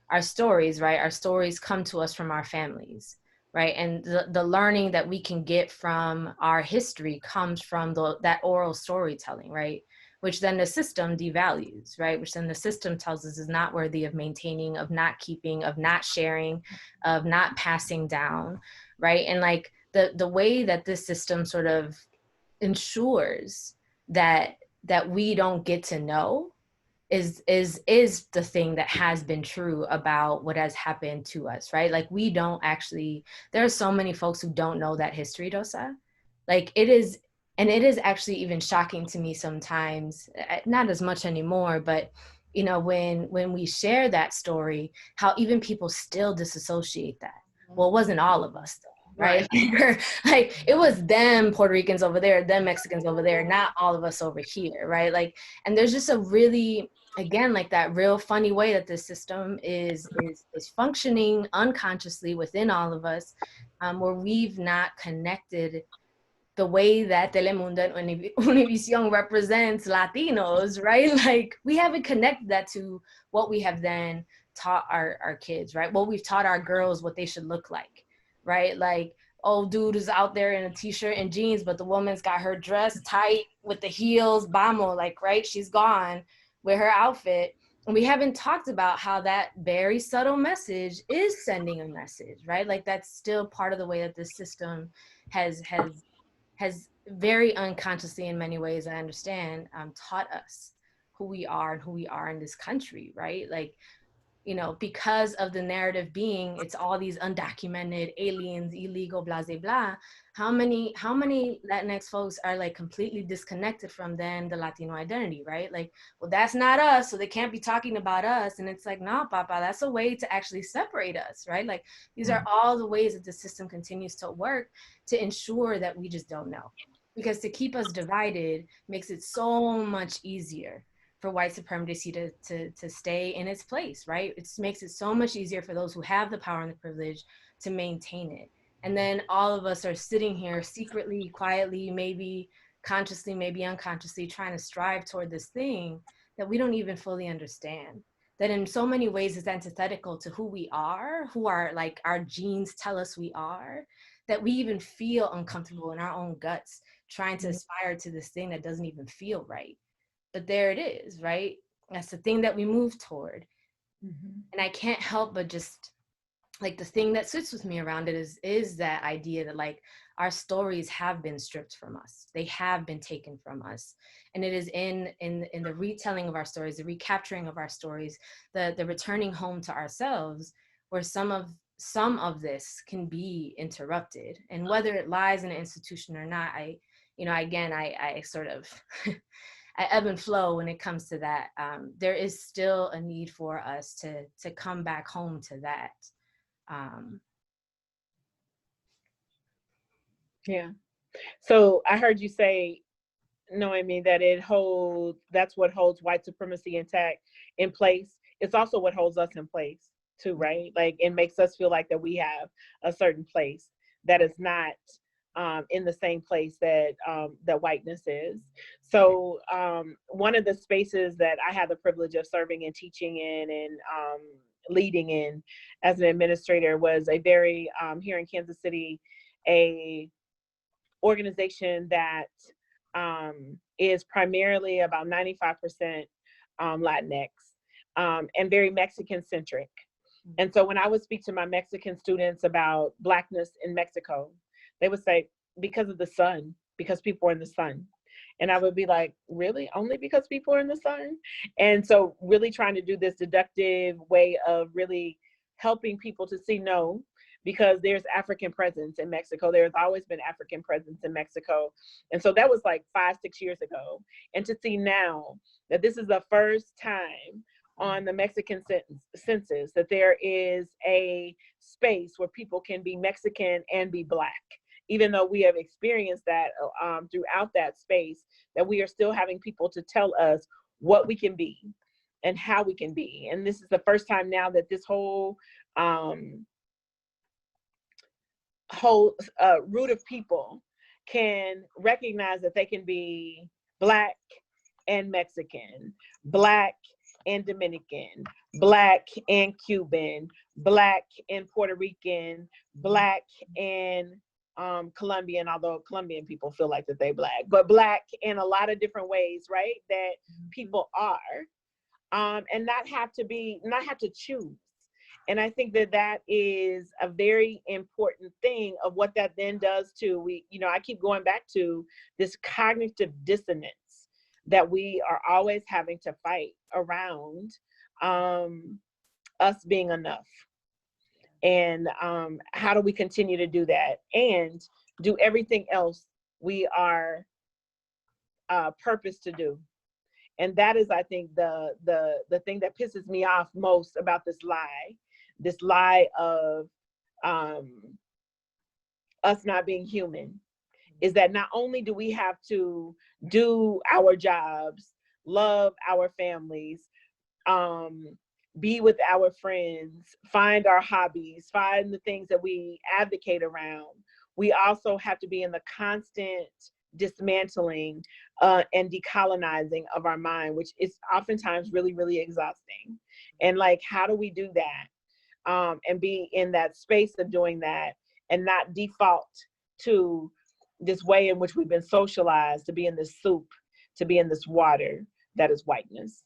our stories, right? Our stories come to us from our families, right? And the learning that we can get from our history comes from that oral storytelling, right? Which then the system devalues, right? Which then the system tells us is not worthy of maintaining, of not keeping, of not sharing, of not passing down, right? And like the way that this system sort of ensures that we don't get to know is the thing that has been true about what has happened to us, right? Like we don't actually, there are so many folks who don't know that history, Rosa. Like it is, and it is actually even shocking to me sometimes, not as much anymore, but you know, when we share that story, how even people still disassociate that. Well, it wasn't all of us though, right? Like it was them Puerto Ricans over there, them Mexicans over there, not all of us over here, right? Like, and there's just a really, again, like that real funny way that this system is functioning unconsciously within all of us, where we've not connected the way that Telemundo and Univision represents Latinos, right? Like we haven't connected that to what we have then taught our kids, right? What we've taught our girls what they should look like, right? Like, oh, dude is out there in a t-shirt and jeans, but the woman's got her dress tight with the heels, vamos, like, right? She's gone with her outfit. And we haven't talked about how that very subtle message is sending a message, right? Like that's still part of the way that this system has very unconsciously, in many ways, I understand, taught us who we are and who we are in this country, right? Like, you know, because of the narrative being, it's all these undocumented aliens, illegal, blah, blah, blah. How many Latinx folks are like completely disconnected from then the Latino identity, right? Like, well, that's not us, so they can't be talking about us. And it's like, no, Papa, that's a way to actually separate us, right? Like, these are all the ways that the system continues to work to ensure that we just don't know. Because to keep us divided makes it so much easier for white supremacy to stay in its place, right? It makes it so much easier for those who have the power and the privilege to maintain it. And then all of us are sitting here secretly, quietly, maybe consciously, maybe unconsciously, trying to strive toward this thing that we don't even fully understand. That in so many ways is antithetical to who we are, who are like our genes tell us we are, that we even feel uncomfortable in our own guts, trying to aspire to this thing that doesn't even feel right. But there it is, right? That's the thing that we move toward. And I can't help but just, like, the thing that sits with me around it is that idea that like our stories have been stripped from us. They have been taken from us. And it is in the retelling of our stories, the recapturing of our stories, the returning home to ourselves, where some of this can be interrupted. And whether it lies in an institution or not, I sort of I ebb and flow when it comes to that. There is still a need for us to come back home to that. Yeah. So I heard you say, Noemi, that that's what holds white supremacy in place. It's also what holds us in place too, right? Like it makes us feel like that we have a certain place that is not in the same place that that whiteness is. So one of the spaces that I had the privilege of serving and teaching in and leading in as an administrator was a very here in Kansas City, a organization that is primarily about 95% Latinx and very Mexican centric. And so when I would speak to my Mexican students about Blackness in Mexico, they would say, because of the sun, because people are in the sun. And I would be like, really? Only because people are in the sun? And so really trying to do this deductive way of really helping people to see, no, because there's African presence in Mexico. There's always been African presence in Mexico. And so that was like 5-6 years ago. And to see now that this is the first time on the Mexican census that there is a space where people can be Mexican and be Black, even though we have experienced that throughout that space, that we are still having people to tell us what we can be and how we can be. And this is the first time now that this whole root of people can recognize that they can be Black and Mexican, Black and Dominican, Black and Cuban, Black and Puerto Rican, Black and Colombian, although Colombian people feel like that they Black, but Black in a lot of different ways, right? That people are, and not have to choose. And I think that that is a very important thing of what that then does to, I keep going back to this cognitive dissonance that we are always having to fight around us being enough. And how do we continue to do that and do everything else we are purposed to do? And that is, I think, the thing that pisses me off most about this lie of us not being human, is that not only do we have to do our jobs, love our families, be with our friends, find our hobbies, find the things that we advocate around, we also have to be in the constant dismantling and decolonizing of our mind, which is oftentimes really, really exhausting. And like, how do we do that? And be in that space of doing that and not default to this way in which we've been socialized to be in this soup, to be in this water that is whiteness.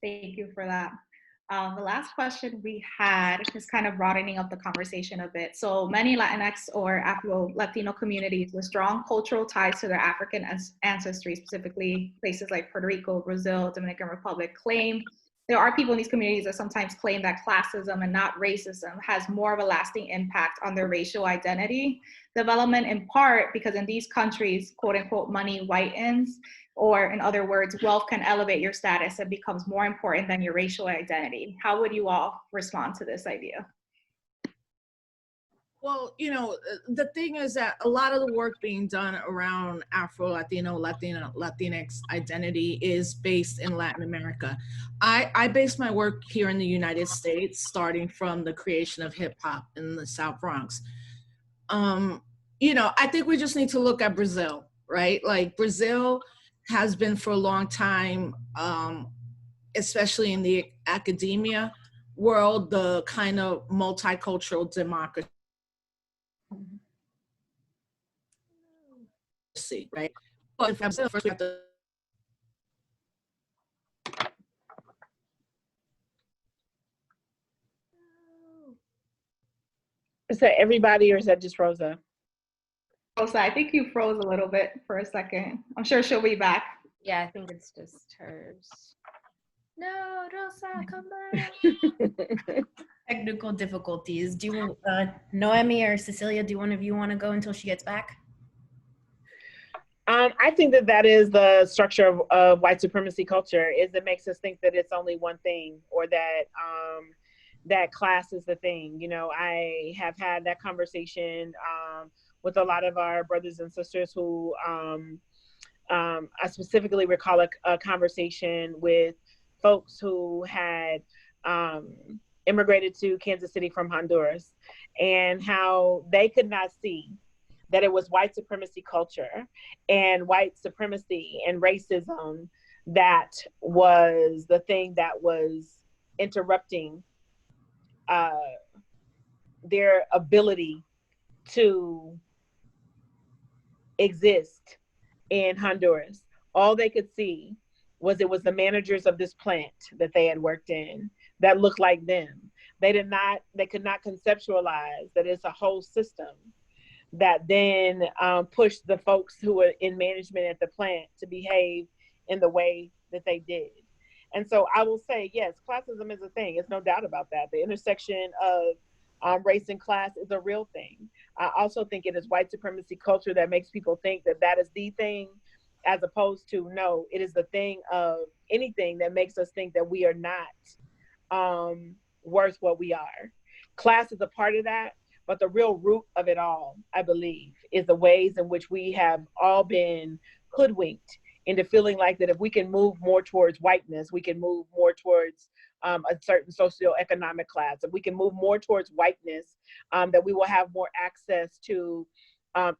Thank you for that. The last question we had is kind of broadening up the conversation a bit. So many Latinx or Afro-Latino communities with strong cultural ties to their African ancestry, specifically places like Puerto Rico, Brazil, Dominican Republic, claim there are people in these communities that sometimes claim that classism and not racism has more of a lasting impact on their racial identity development, in part because in these countries, quote unquote, money whitens, or in other words, wealth can elevate your status and becomes more important than your racial identity. How would you all respond to this idea? Well, you know, the thing is that a lot of the work being done around Afro-Latino, Latinx identity is based in Latin America. I base my work here in the United States, starting from the creation of hip hop in the South Bronx. You know, I think we just need to look at Brazil, right? Like Brazil has been for a long time, especially in the academia world, the kind of multicultural democracy. Right? But first we have to Is that everybody or is that just Rosa? Rosa, I think you froze a little bit for a second. I'm sure she'll be back. Yeah, I think it's just hers. No, Rosa, come back. Technical difficulties. Do you, Noemi or Cecilia, do one of you want to go until she gets back? I think that that is the structure of white supremacy culture, is it makes us think that it's only one thing, or that that class is the thing. You know, I have had that conversation with a lot of our brothers and sisters who I specifically recall a conversation with folks who had immigrated to Kansas City from Honduras, and how they could not see that it was white supremacy culture and white supremacy and racism that was the thing that was interrupting their ability to exist in Honduras. All they could see was it was the managers of this plant that they had worked in that looked like them. They could not conceptualize that it's a whole system that then pushed the folks who were in management at the plant to behave in the way that they did. And so I will say, yes, classism is a thing. There's no doubt about that. The intersection of race and class is a real thing. I also think it is white supremacy culture that makes people think that that is the thing, as opposed to, no, it is the thing of anything that makes us think that we are not worth what we are. Class is a part of that. But the real root of it all, I believe, is the ways in which we have all been hoodwinked into feeling like that if we can move more towards whiteness, we can move more towards a certain socioeconomic class. If we can move more towards whiteness, that we will have more access to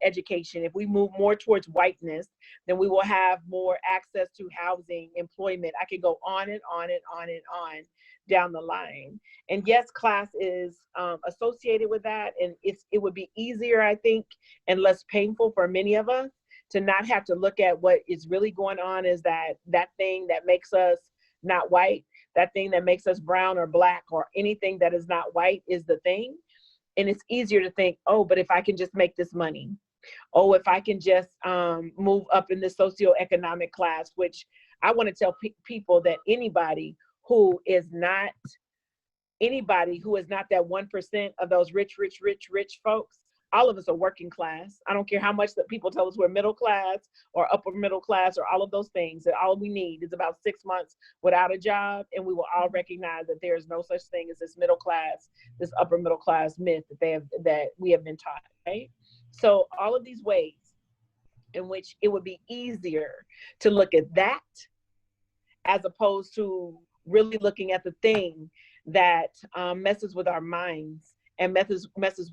education. If we move more towards whiteness, then we will have more access to housing, employment. I could go on and on and on and on down the line. And yes, class is associated with that. And it would be easier, I think, and less painful for many of us to not have to look at what is really going on, is that thing that makes us not white, that thing that makes us brown or black or anything that is not white is the thing. And it's easier to think, oh, but if I can just make this money, oh, if I can just move up in the socioeconomic class, which I want to tell people that anybody who is not that 1% of those rich folks all of us are working class. I don't care how much that people tell us we're middle class or upper middle class or all of those things. That all we need is about 6 months without a job, and we will all recognize that there is no such thing as this middle class, this upper middle class myth that we have been taught, right? So all of these ways in which it would be easier to look at that as opposed to really looking at the thing that messes with our minds and messes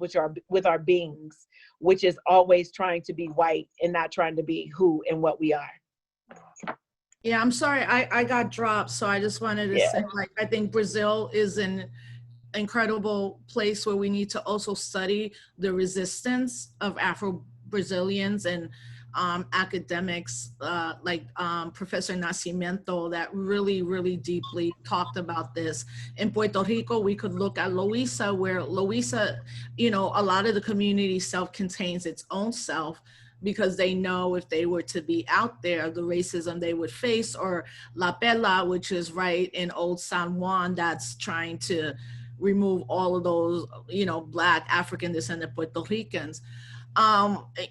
with our beings, which is always trying to be white and not trying to be who and what we are. Yeah, I'm sorry, I got dropped, so I just wanted to say, like, I think Brazil is an incredible place where we need to also study the resistance of Afro-Brazilians and academics like Professor Nascimento that really, really deeply talked about this. In Puerto Rico, we could look at Loíza, where Loíza, you know, a lot of the community self-contains its own self because they know if they were to be out there, the racism they would face, or La Pela, which is right in Old San Juan, that's trying to remove all of those, you know, Black African descendant Puerto Ricans.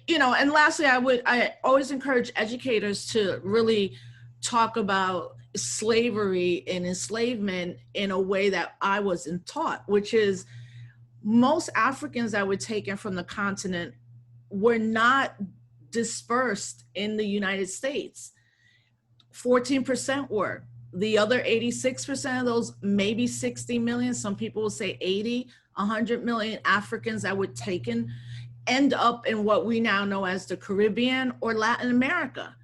You know, and lastly, I always encourage educators to really talk about slavery and enslavement in a way that I wasn't taught, which is most Africans that were taken from the continent were not dispersed in the United States. 14% were. The other 86% of those, maybe 60 million, some people will say 80, 100 million Africans that were taken end up in what we now know as the Caribbean or Latin America.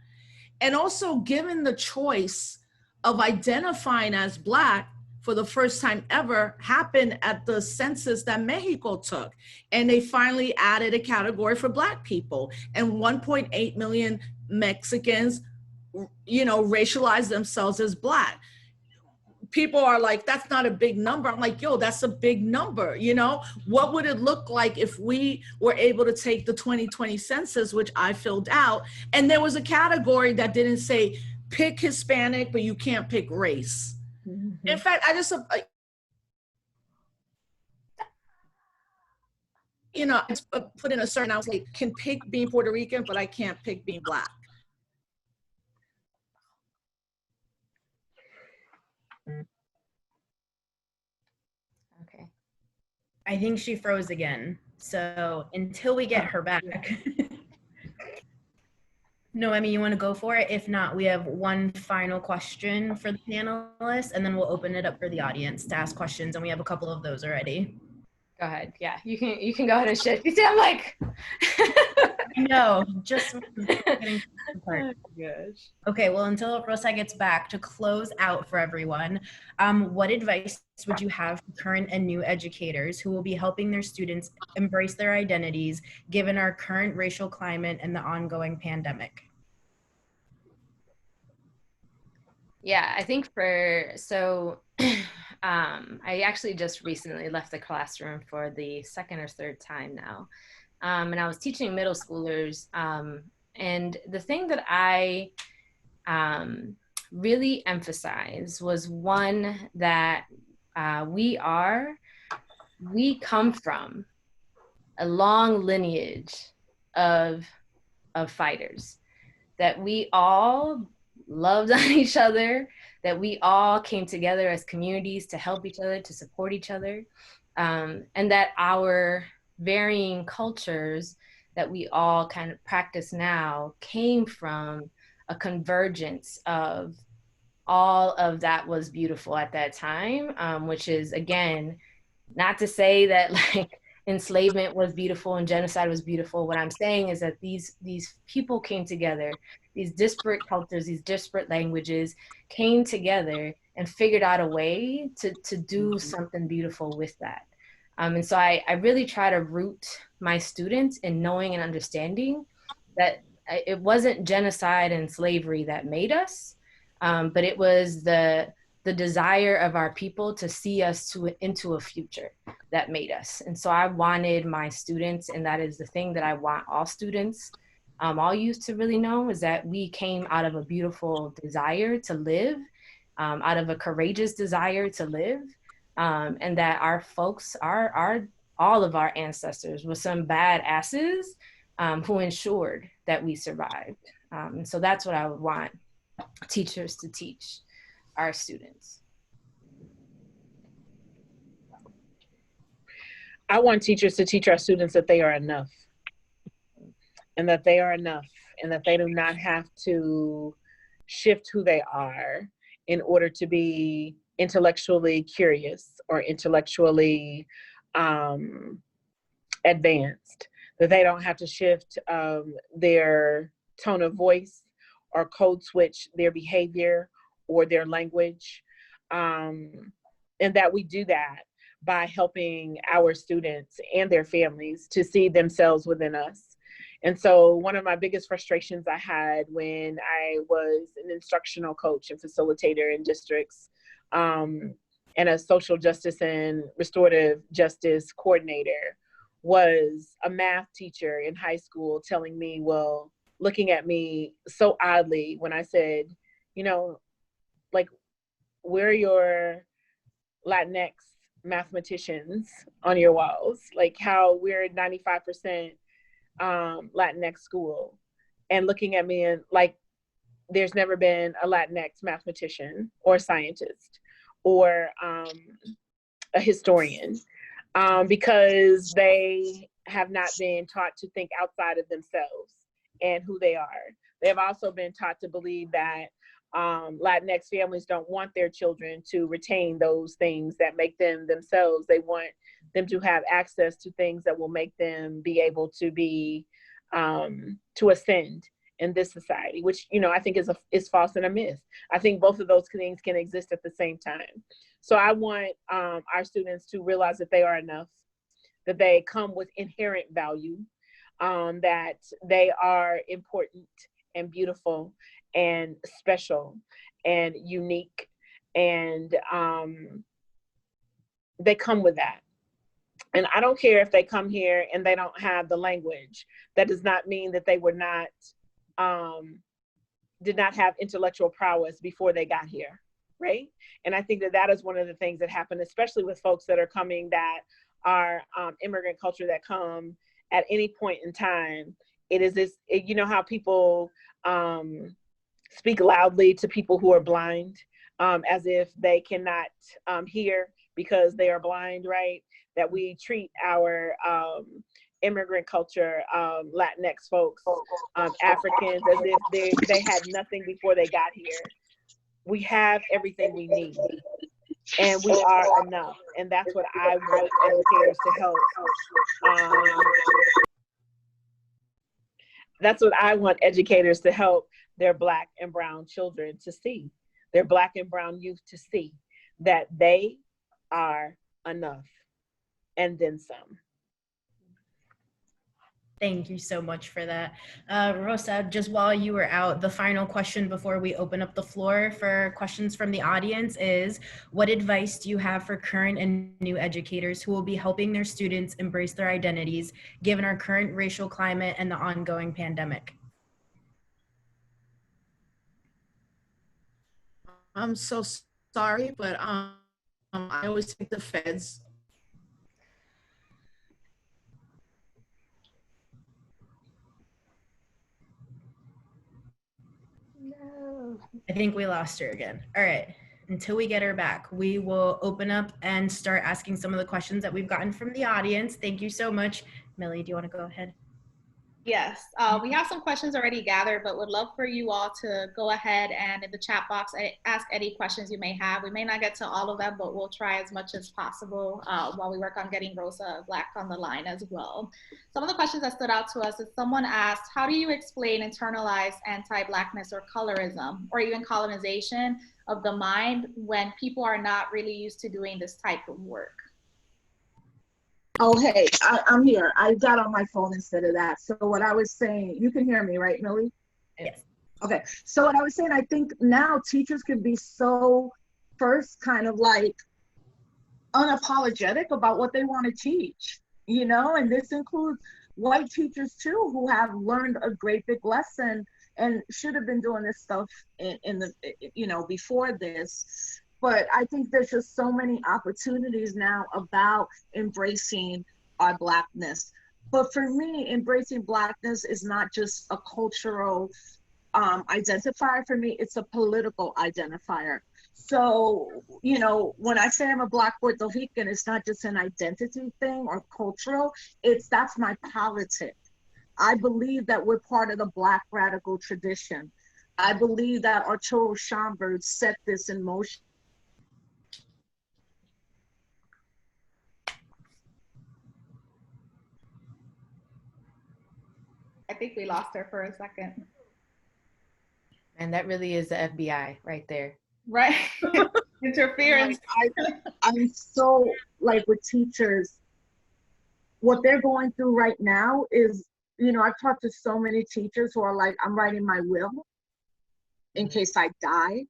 And also given the choice of identifying as Black for the first time ever happened at the census that Mexico took. And they finally added a category for Black people, and 1.8 million Mexicans, you know, racialize themselves as Black. People are like, that's not a big number. I'm like, yo, that's a big number. You know, what would it look like if we were able to take the 2020 census, which I filled out, and there was a category that didn't say pick Hispanic, but you can't pick race. Mm-hmm. In fact, I just, you know, I put in a certain, I was like, can pick being Puerto Rican, but I can't pick being Black. Okay. I think she froze again. So until we get her back. Noemi, you want to go for it? If not, we have one final question for the panelists, and then we'll open it up for the audience to ask questions, and we have a couple of those already. Go ahead. Yeah, you can go ahead and shift. You see, I'm like, no, just getting oh, gosh. Okay, well, until Rosa gets back, to close out for everyone, what advice would you have for current and new educators who will be helping their students embrace their identities given our current racial climate and the ongoing pandemic? Yeah, I think I actually just recently left the classroom for the second or third time now. And I was teaching middle schoolers. And the thing that I really emphasized was one that we come from a long lineage of fighters, that we all loved on each other, that we all came together as communities to help each other, to support each other, and that our varying cultures that we all kind of practice now came from a convergence of all of that was beautiful at that time, which is, again, not to say that like enslavement was beautiful and genocide was beautiful. What I'm saying is that these people came together, these disparate cultures, these disparate languages came together and figured out a way to do something beautiful with that. And so I really try to root my students in knowing and understanding that it wasn't genocide and slavery that made us, but it was the desire of our people to see us into a future that made us. And so I wanted my students, and that is the thing that I want all students, all youth to really know, is that we came out of a beautiful desire to live, out of a courageous desire to live, and that our folks, our all of our ancestors with some badasses who ensured that we survived. And so that's what I would want teachers to teach our students. I want teachers to teach our students that they are enough, and that they are enough, and that they do not have to shift who they are in order to be intellectually curious or intellectually advanced, that they don't have to shift their tone of voice or code switch their behavior or their language, and that we do that by helping our students and their families to see themselves within us. And so one of my biggest frustrations I had when I was an instructional coach and facilitator in districts, and a social justice and restorative justice coordinator, was a math teacher in high school telling me, well, looking at me so oddly when I said, you know, like, where are your Latinx mathematicians on your walls? Like, how we're 95% Latinx school, and looking at me and like, there's never been a Latinx mathematician or scientist or a historian, because they have not been taught to think outside of themselves and who they are. They have also been taught to believe that Latinx families don't want their children to retain those things that make them themselves. They want them to have access to things that will make them be able to be, to ascend in this society, which, you know, I think is false and a myth. I think both of those things can exist at the same time. So I want our students to realize that they are enough, that they come with inherent value, that they are important and beautiful and special and unique, and they come with that. And I don't care if they come here and they don't have the language. That does not mean that they were not, did not have intellectual prowess before they got here, right? And I think that that is one of the things that happen, especially with folks that are coming that are immigrant culture that come at any point in time. It is this, you know how people speak loudly to people who are blind, as if they cannot hear because they are blind, right? That we treat our immigrant culture, Latinx folks, Africans, as if they had nothing before they got here. We have everything we need, and we are enough. And that's what I want educators to help. That's what I want educators to help their Black and brown children to see, their Black and brown youth to see, that they are enough, and then some. Thank you so much for that. Rosa, just while you were out, the final question before we open up the floor for questions from the audience is, what advice do you have for current and new educators who will be helping their students embrace their identities, given our current racial climate and the ongoing pandemic? I'm so sorry, but I always think the feds. No. I think we lost her again. All right. Until we get her back, we will open up and start asking some of the questions that we've gotten from the audience. Thank you so much. Millie, do you want to go ahead? Yes, we have some questions already gathered, but would love for you all to go ahead and in the chat box, ask any questions you may have. We may not get to all of them, but we'll try as much as possible while we work on getting Rosa Black on the line as well. Some of the questions that stood out to us is someone asked, how do you explain internalized anti-Blackness or colorism, or even colonization of the mind when people are not really used to doing this type of work? Oh, hey, I'm here. I got on my phone instead of that. So what I was saying, you can hear me, right, Millie? Yes. Okay. So what I was saying, I think now teachers can be so first kind of like unapologetic about what they want to teach, you know, and this includes white teachers too, who have learned a great big lesson and should have been doing this stuff in the, you know, before this. But I think there's just so many opportunities now about embracing our Blackness. But for me, embracing Blackness is not just a cultural identifier. For me, it's a political identifier. So, you know, when I say I'm a Black Puerto Rican, it's not just an identity thing or cultural, that's my politic. I believe that we're part of the Black radical tradition. I believe that Arturo Schomburg set this in motion. I think we lost her for a second. And that really is the FBI right there. Right. Interference. I'm so, like, with teachers, what they're going through right now is, you know, I've talked to so many teachers who are like, I'm writing my will in case I die.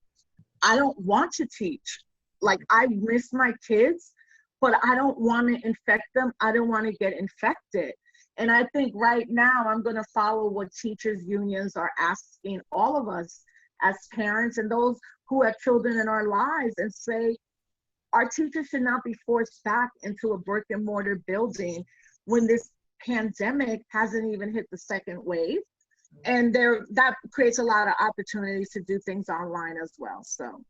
I don't want to teach. Like, I miss my kids, but I don't want to infect them. I don't want to get infected. And I think right now I'm going to follow what teachers unions are asking all of us as parents and those who have children in our lives, and say, our teachers should not be forced back into a brick and mortar building when this pandemic hasn't even hit the second wave. And that creates a lot of opportunities to do things online as well. So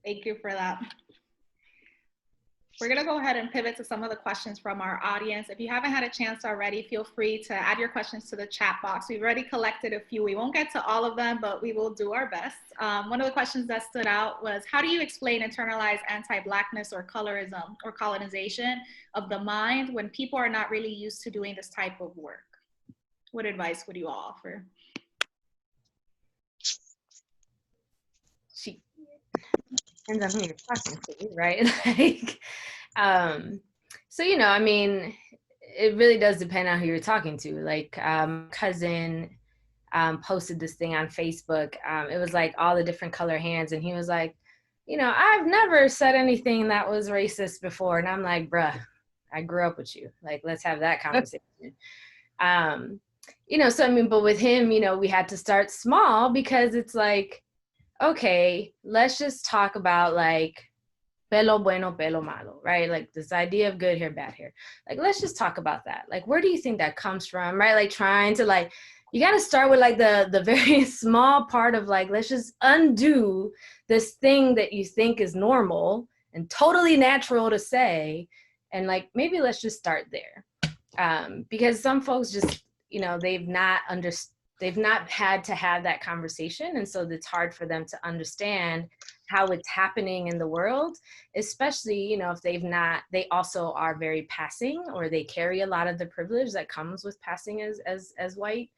thank you for that. We're going to go ahead and pivot to some of the questions from our audience. If you haven't had a chance already, feel free to add your questions to the chat box. We've already collected a few. We won't get to all of them, but we will do our best. One of the questions that stood out was, how do you explain internalized anti-Blackness or colorism or colonization of the mind when people are not really used to doing this type of work? What advice would you all offer? Depends on who you're talking to, right? Like, so, you know, I mean, it really does depend on who you're talking to. Like, cousin posted this thing on Facebook. It was like all the different color hands, and he was like, you know, I've never said anything that was racist before. And I'm like, bruh, I grew up with you. Like, let's have that conversation. You know, so I mean, but with him, you know, we had to start small, because it's like, okay, let's just talk about like pelo bueno, pelo malo, right? Like this idea of good hair, bad hair. Like, let's just talk about that. Like, where do you think that comes from, right? Like trying to like, you got to start with like the very small part of like, let's just undo this thing that you think is normal and totally natural to say. And like, maybe let's just start there. Because some folks just, you know, they've not had to have that conversation. And so it's hard for them to understand how it's happening in the world, especially, you know, if they also are very passing, or they carry a lot of the privilege that comes with passing as white.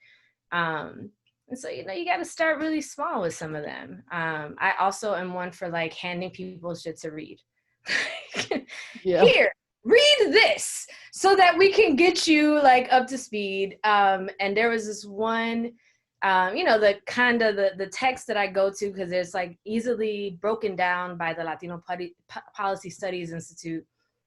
And so, you know, you got to start really small with some of them. I also am one for like handing people shit to read. Yeah. Here, read this so that we can get you like up to speed. And there was this one, you know, the kind of the text that I go to, because it's like easily broken down by the Latino Policy Studies Institute,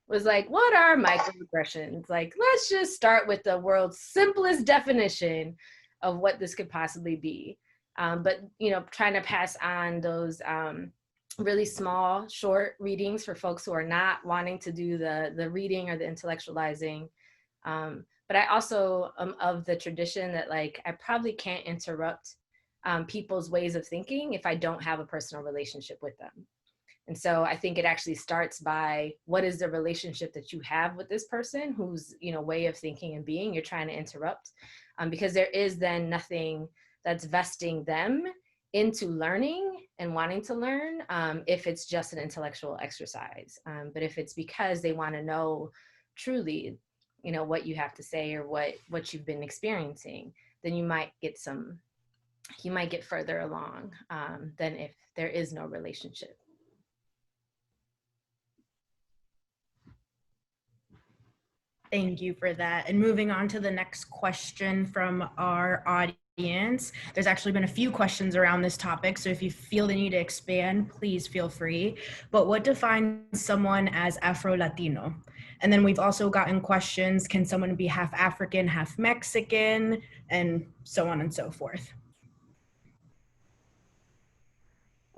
was like, what are microaggressions? Like, let's just start with the world's simplest definition of what this could possibly be. But, you know, trying to pass on those really small, short readings for folks who are not wanting to do the reading or the intellectualizing. But I also am of the tradition that like, I probably can't interrupt people's ways of thinking if I don't have a personal relationship with them. And so I think it actually starts by, what is the relationship that you have with this person whose, you know, way of thinking and being you're trying to interrupt? Because there is then nothing that's vesting them into learning and wanting to learn, if it's just an intellectual exercise. But if it's because they want to know truly, you know, what you have to say or what you've been experiencing, then you might get further along than if there is no relationship. Thank you for that. And moving on to the next question from our audience. There's actually been a few questions around this topic, so if you feel the need to expand, please feel free. But what defines someone as Afro-Latino? And then we've also gotten questions, can someone be half African, half Mexican, and so on and so forth?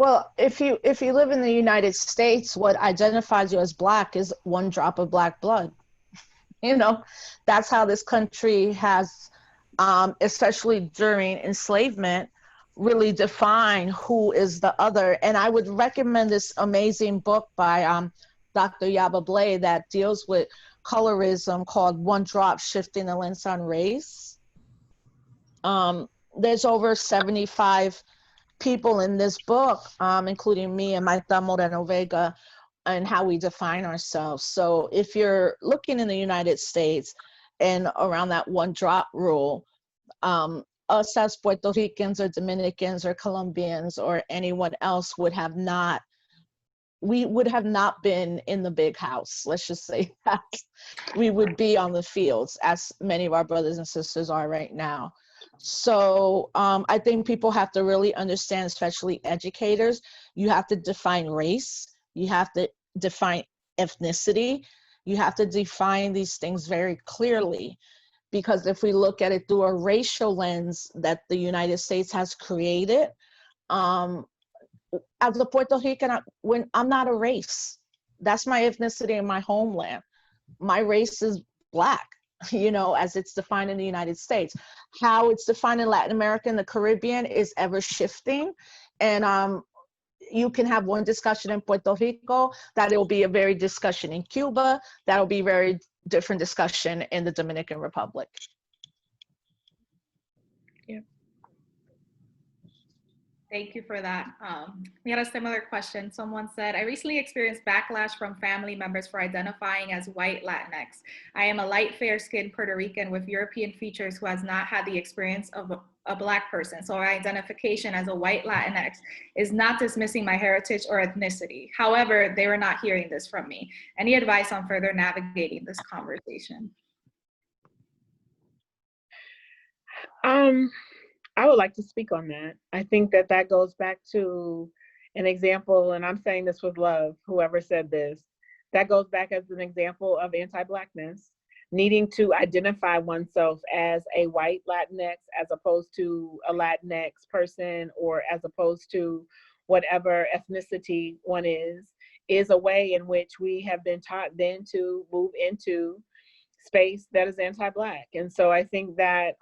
Well, if you live in the United States, what identifies you as Black is one drop of Black blood. You know, that's how this country has, especially during enslavement, really defined who is the other. And I would recommend this amazing book by Dr. Yaba Blay that deals with colorism called One Drop: Shifting the Lens on Race. There's over 75 people in this book, including me and Maita Moreno Vega, and how we define ourselves. So if you're looking in the United States and around that one drop rule, us as Puerto Ricans or Dominicans or Colombians or anyone else would have not been in the big house. Let's just say that. We would be on the fields, as many of our brothers and sisters are right now. So I think people have to really understand, especially educators, you have to define race, you have to define ethnicity, you have to define these things very clearly. Because if we look at it through a racial lens that the United States has created, as a Puerto Rican, when I'm not a race, that's my ethnicity in my homeland. My race is Black, you know, as it's defined in the United States. How it's defined in Latin America and the Caribbean is ever shifting. And you can have one discussion in Puerto Rico, that it will be a very discussion in Cuba, that'll be very different discussion in the Dominican Republic. Yeah. Thank you for that. We had a similar question. Someone said, I recently experienced backlash from family members for identifying as white Latinx. I am a light, fair-skinned Puerto Rican with European features who has not had the experience of a Black person. So my identification as a white Latinx is not dismissing my heritage or ethnicity. However, they were not hearing this from me. Any advice on further navigating this conversation? I would like to speak on that. I think that that goes back to an example, and I'm saying this with love, whoever said this, that goes back as an example of anti-Blackness, needing to identify oneself as a white Latinx as opposed to a Latinx person, or as opposed to whatever ethnicity one is a way in which we have been taught then to move into space that is anti-Black. And so I think that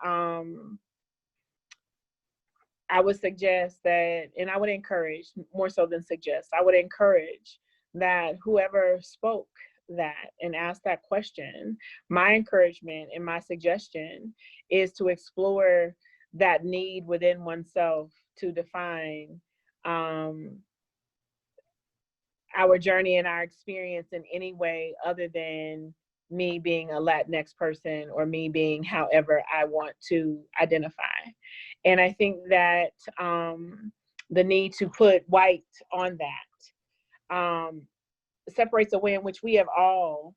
I would suggest that, and I would encourage, more so than suggest, I would encourage that whoever spoke that and asked that question, my encouragement and my suggestion is to explore that need within oneself to define our journey and our experience in any way other than me being a Latinx person or me being however I want to identify. And I think that the need to put white on that separates the way in which we have all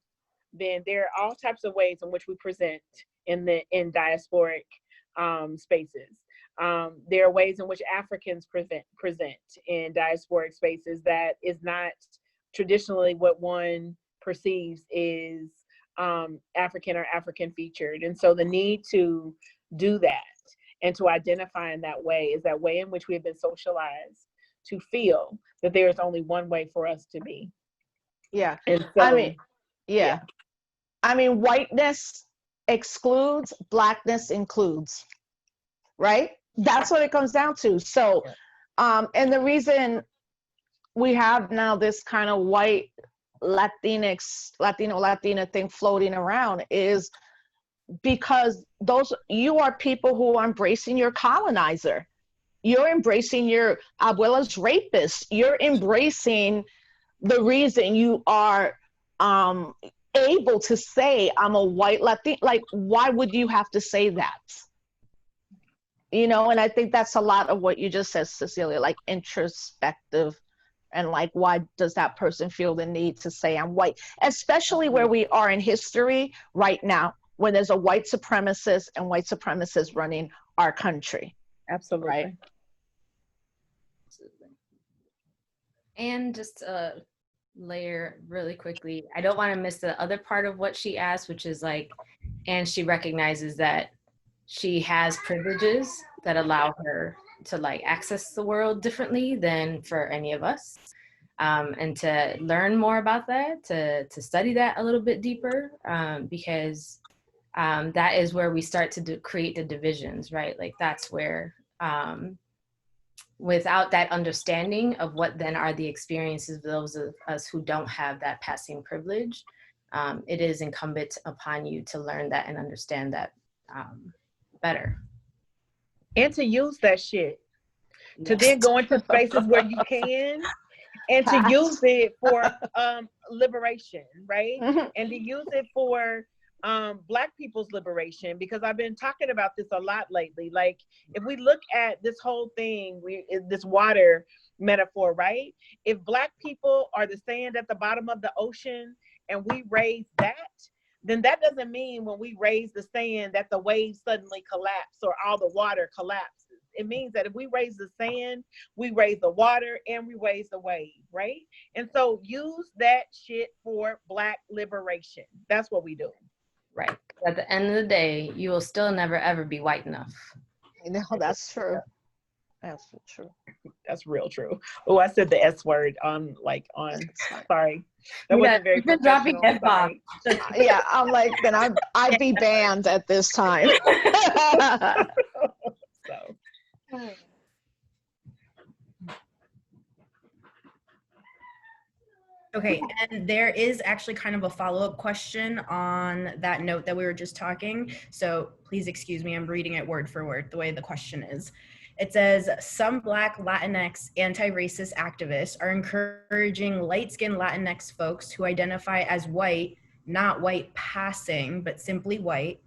been. There are all types of ways in which we present in diasporic spaces. There are ways in which Africans present in diasporic spaces that is not traditionally what one perceives is African or African featured. And so the need to do that and to identify in that way is that way in which we have been socialized to feel that there is only one way for us to be. Yeah. And so, I mean, yeah. I mean, whiteness excludes, Blackness includes, right? That's what it comes down to. So, and the reason we have now this kind of white Latinx, Latina thing floating around is because you are people who are embracing your colonizer. You're embracing your abuela's rapist. You're embracing the reason you are able to say, I'm a white Latin. Like, why would you have to say that? You know, and I think that's a lot of what you just said, Cecilia, like introspective. And like, why does that person feel the need to say I'm white? Especially where we are in history right now, when there's a white supremacist and white supremacists running our country. Absolutely. Right? Absolutely. And just a layer really quickly, I don't want to miss the other part of what she asked, which is like, and she recognizes that she has privileges that allow her to like access the world differently than for any of us. And to learn more about that, to study that a little bit deeper, because that is where we start to create the divisions, right? Like that's where, without that understanding of what then are the experiences of those of us who don't have that passing privilege, it is incumbent upon you to learn that and understand that better. And to use that shit, to then go into spaces where you can, and to use it for liberation, right? And to use it for Black people's liberation, because I've been talking about this a lot lately. Like, if we look at this whole thing, this water metaphor, right? If Black people are the sand at the bottom of the ocean and we raise that, then that doesn't mean when we raise the sand that the waves suddenly collapse or all the water collapses. It means that if we raise the sand, we raise the water and we raise the wave, right? And so use that shit for Black liberation. That's what we do. Right. At the end of the day, you will still never ever be white enough. No, that's true. That's true. That's real true. Oh, I said the S word on sorry. That wasn't very You've been dropping F-bombs. Yeah, I'm like, then I'd be banned at this time. So. Okay, and there is actually kind of a follow-up question on that note that we were just talking. So please excuse me, I'm reading it word for word, the way the question is. It says, some Black Latinx anti-racist activists are encouraging light-skinned Latinx folks who identify as white, not white passing, but simply white,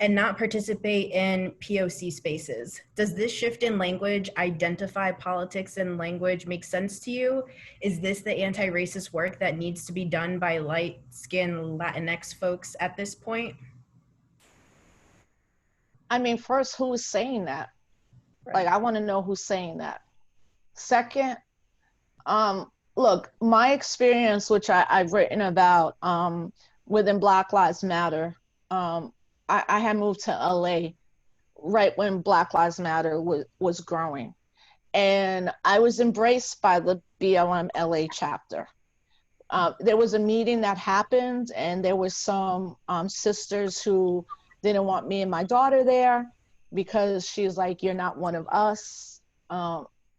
and not participate in POC spaces. Does this shift in language, identify politics and language, make sense to you? Is this the anti-racist work that needs to be done by light-skinned Latinx folks at this point? I mean, first, who is saying that? Right. Like, I want to know who's saying that. Second, look, my experience, which I've written about within Black Lives Matter, I had moved to LA right when Black Lives Matter was growing. And I was embraced by the BLM LA chapter. There was a meeting that happened, and there were some sisters who didn't want me and my daughter there because she's like, you're not one of us,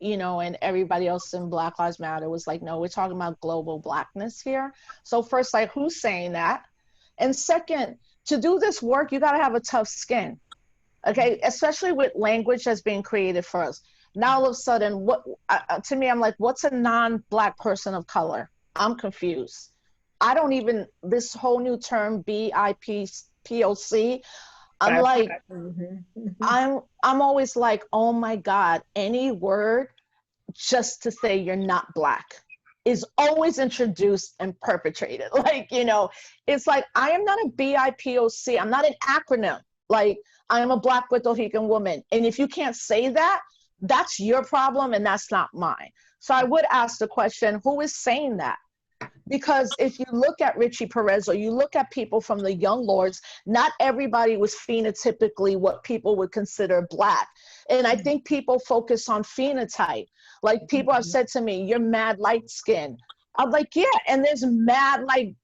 you know, and everybody else in Black Lives Matter was like, no, we're talking about global Blackness here. So first, like, who's saying that? And second, to do this work, you got to have a tough skin, okay? Especially with language that's being created for us. Now, all of a sudden, to me, I'm like, what's a non-Black person of color? I'm confused. I don't even, this whole new term, BIPOC, I'm like, I'm always like, oh my God, any word just to say you're not Black is always introduced and perpetrated. Like, you know, it's like, I am not a BIPOC. I'm not an acronym. Like, I am a Black Puerto Rican woman. And if you can't say that, that's your problem and that's not mine. So I would ask the question, who is saying that? Because if you look at Richie Perez or you look at people from the Young Lords, not everybody was phenotypically what people would consider Black. And I think people focus on phenotype. Like, people have said to me, you're mad light skin. I'm like, yeah, and there's mad, like,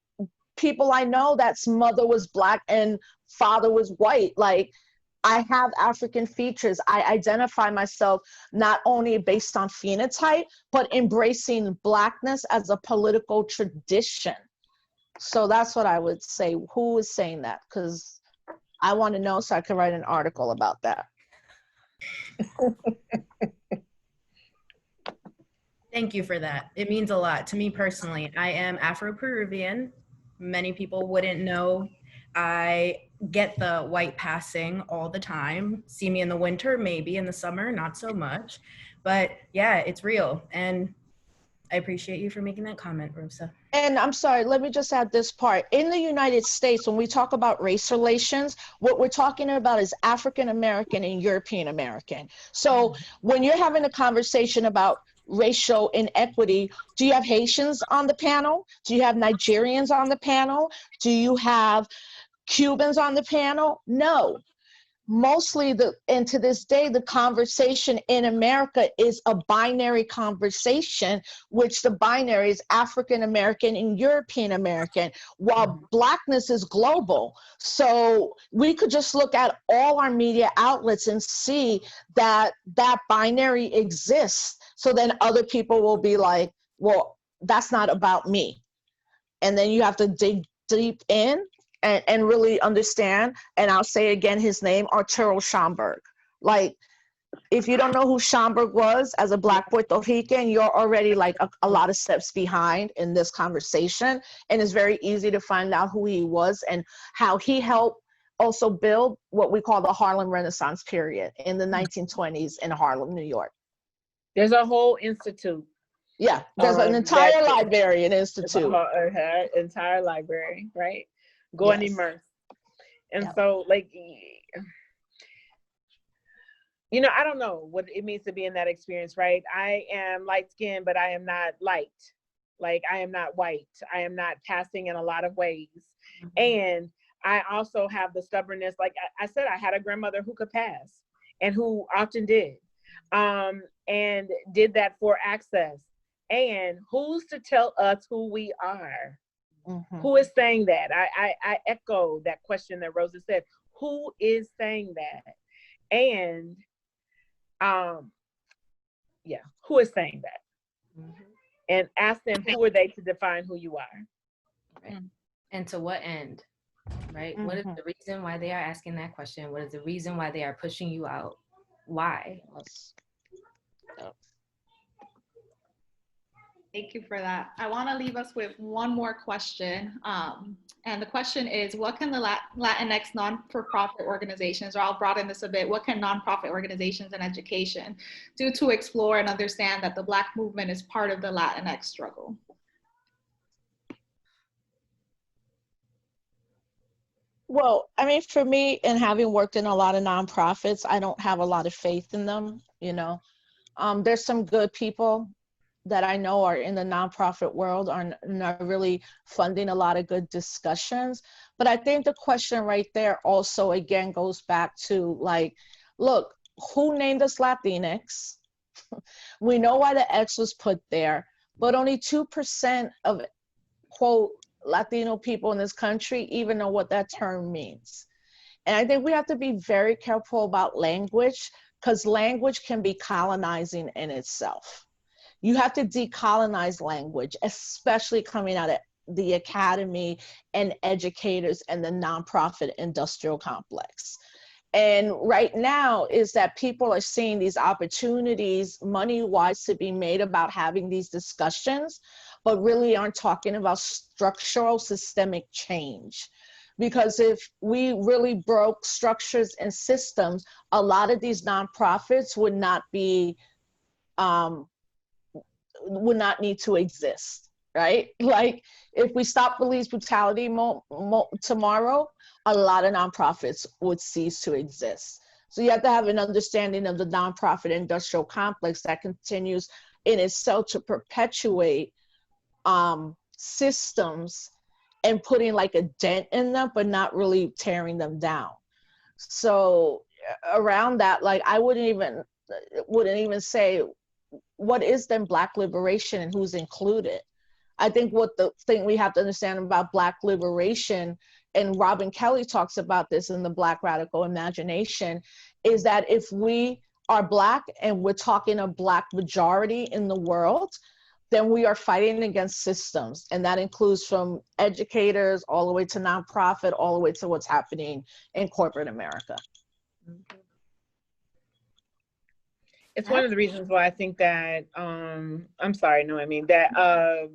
people I know that's mother was Black and father was white. Like, I have African features. I identify myself not only based on phenotype, but embracing Blackness as a political tradition. So that's what I would say. Who is saying that? Because I want to know so I can write an article about that. Thank you for that. It means a lot to me personally. I am Afro-Peruvian. Many people wouldn't know. I get the white passing all the time. See me in the winter, maybe in the summer, not so much. But yeah, it's real. And I appreciate you for making that comment, Rosa. And I'm sorry, let me just add this part. In the United States, when we talk about race relations, what we're talking about is African American and European American. So when you're having a conversation about racial inequity, do you have Haitians on the panel? Do you have Nigerians on the panel? Do you have Cubans on the panel? No. mostly and to this day, the conversation in America is a binary conversation, which the binary is African American and European American, while Blackness is global. So we could just look at all our media outlets and see that that binary exists. So then other people will be like, well, that's not about me. And then you have to dig deep in and really understand. And I'll say again his name, Arturo Schomburg. Like, if you don't know who Schomburg was as a Black Puerto Rican, you're already like a lot of steps behind in this conversation. And it's very easy to find out who he was and how he helped also build what we call the Harlem Renaissance period in the 1920s in Harlem, New York. There's a whole institute. Yeah, there's an entire library and institute. Entire library, right? Go and immerse. And so, like, you know, I don't know what it means to be in that experience, right? I am light skinned, but I am not light. Like, I am not white. I am not passing in a lot of ways. And I also have the stubbornness. Like I said, I had a grandmother who could pass and who often did, and did that for access. And who's to tell us who we are? Who is saying that? I echo that question that Rosa said. Who is saying that? And who is saying that? And ask them, who are they to define who you are? Right. And to what end? Right? What is the reason why they are asking that question? What is the reason why they are pushing you out? Why? Thank you for that. I want to leave us with one more question. And the question is, what can the Latinx non-for-profit organizations, or I'll broaden this a bit, what can nonprofit organizations in education do to explore and understand that the Black movement is part of the Latinx struggle? Well, I mean, for me, and having worked in a lot of nonprofits, I don't have a lot of faith in them, you know. There's some good people that I know are in the nonprofit world and are really funding a lot of good discussions. But I think the question right there also, again, goes back to, like, look, who named us Latinx? We know why the X was put there, but only 2% of, quote, Latino people in this country even know what that term means. And I think we have to be very careful about language, because language can be colonizing in itself. You have to decolonize language, especially coming out of the academy and educators and the nonprofit industrial complex. And right now is that people are seeing these opportunities money-wise to be made about having these discussions, but really aren't talking about structural systemic change. Because if we really broke structures and systems, a lot of these nonprofits would not need to exist, right? Like, if we stop police brutality tomorrow, a lot of nonprofits would cease to exist. So you have to have an understanding of the nonprofit industrial complex that continues in itself to perpetuate systems and putting like a dent in them, but not really tearing them down. So around that, like, I wouldn't even say, what is then Black liberation and who's included? I think what the thing we have to understand about Black liberation, and Robin Kelly talks about this in the Black Radical Imagination, is that if we are Black and we're talking a Black majority in the world, then we are fighting against systems. And that includes from educators all the way to nonprofit, all the way to what's happening in corporate America. It's one of the reasons why I think that, I'm sorry, no, I mean that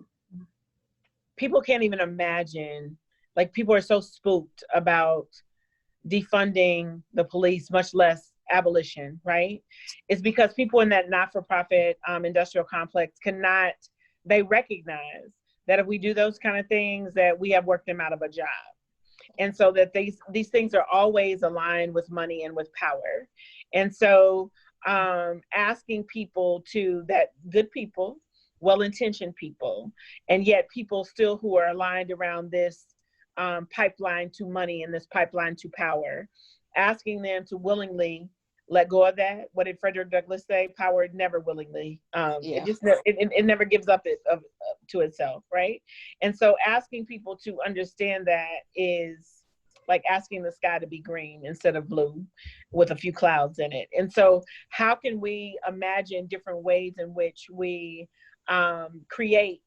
people can't even imagine, like, people are so spooked about defunding the police, much less abolition, right? It's because people in that not-for-profit industrial complex they recognize that if we do those kind of things, that we have worked them out of a job. And so that these things are always aligned with money and with power. And so asking people good people, well-intentioned people, and yet people still who are aligned around this pipeline to money and this pipeline to power, asking them to willingly let go of that. What did Frederick Douglass say? Power never willingly. It never gives up to itself, right? And so asking people to understand that is like asking the sky to be green instead of blue with a few clouds in it. And so how can we imagine different ways in which we create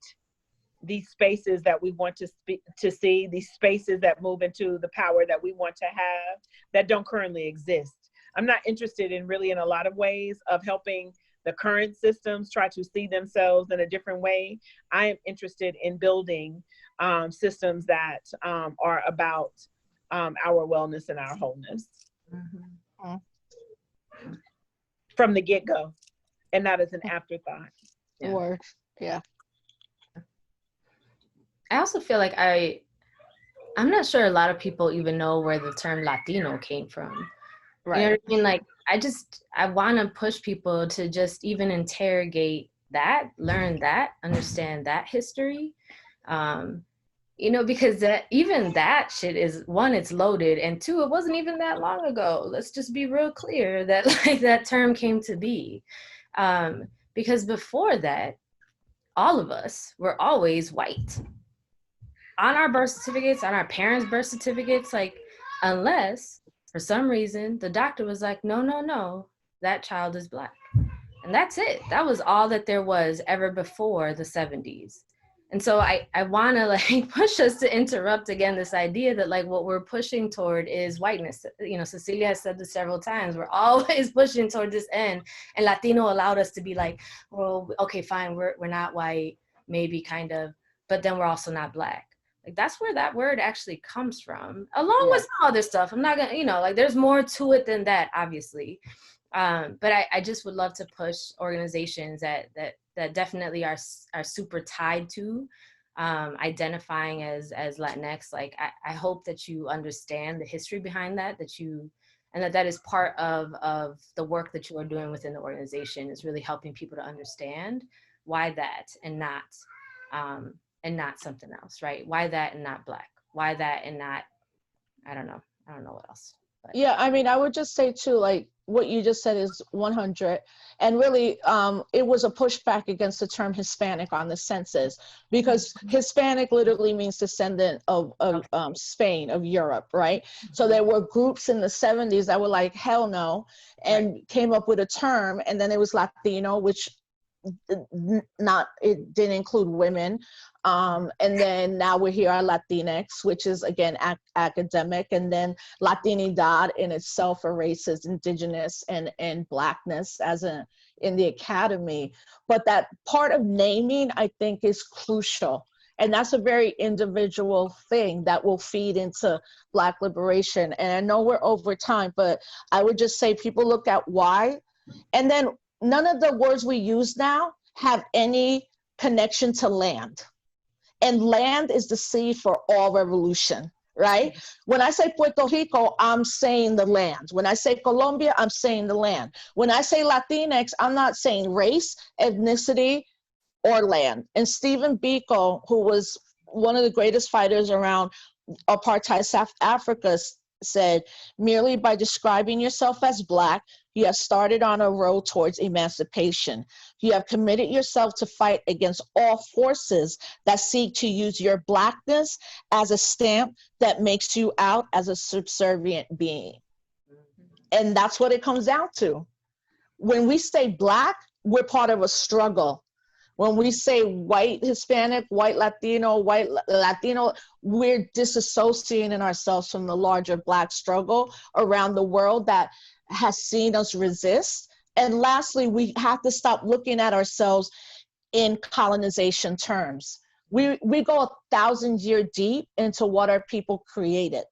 these spaces that we want to see, these spaces that move into the power that we want to have that don't currently exist. I'm not interested in a lot of ways of helping the current systems try to see themselves in a different way. I am interested in building systems that are about our wellness and our wholeness from the get-go, and not as an afterthought. Or, yeah. I also feel like I'm not sure a lot of people even know where the term Latino came from. Right. You know what I mean? Like, I want to push people to just even interrogate that, learn that, understand that history. You know, because even that shit is, one, it's loaded, and two, it wasn't even that long ago. Let's just be real clear that like that term came to be. Because before that, all of us were always white. On our birth certificates, on our parents' birth certificates, like, unless for some reason the doctor was like, no, that child is Black. And that's it. That was all that there was ever before the 70s. And so I want to like push us to interrupt again this idea that like what we're pushing toward is whiteness. You know, Cecilia has said this several times. We're always pushing toward this end, and Latino allowed us to be like, well, okay, fine, we're not white, maybe kind of, but then we're also not Black. Like that's where that word actually comes from, along with some other stuff. I'm not gonna, you know, like there's more to it than that, obviously. But I just would love to push organizations that definitely are super tied to identifying as Latinx. Like I hope that you understand the history behind that, and that is part of the work that you are doing within the organization, is really helping people to understand why that and not something else, right? Why that and not Black? Why that and not, I don't know what else. But. Yeah, I mean, I would just say too, like what you just said is 100. And really, it was a pushback against the term Hispanic on the census, because Hispanic literally means descendant of Spain, of Europe, right? So there were groups in the 70s that were like, hell no, and came up with a term, and then it was Latino, which it didn't include women. And then now we're here at Latinx, which is again academic, and then Latinidad in itself erases indigenous and Blackness in the academy. But that part of naming, I think, is crucial. And that's a very individual thing that will feed into Black liberation. And I know we're over time, but I would just say people look at why, and then none of the words we use now have any connection to land. And land is the seed for all revolution, right? When I say Puerto Rico, I'm saying the land. When I say Colombia, I'm saying the land. When I say Latinx, I'm not saying race, ethnicity, or land. And Stephen Biko, who was one of the greatest fighters around apartheid South Africa, said, merely by describing yourself as Black, you have started on a road towards emancipation. You have committed yourself to fight against all forces that seek to use your Blackness as a stamp that makes you out as a subservient being. And that's what it comes down to. When we say Black, we're part of a struggle. When we say white Hispanic, white Latino, we're disassociating ourselves from the larger Black struggle around the world that has seen us resist. And lastly, we have to stop looking at ourselves in colonization terms. We go 1,000 years deep into what our people created,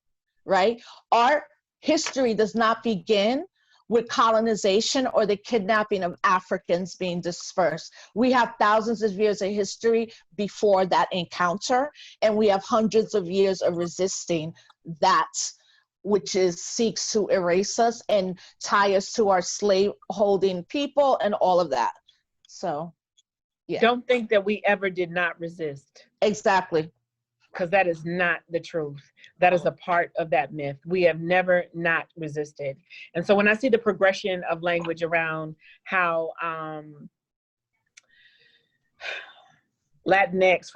right? Our history does not begin with colonization or the kidnapping of Africans being dispersed. We have thousands of years of history before that encounter, and we have hundreds of years of resisting that, which seeks to erase us and tie us to our slave-holding people and all of that. So, yeah. Don't think that we ever did not resist. Exactly. because that is not the truth. That is a part of that myth. We have never not resisted. And so when I see the progression of language around how Latinx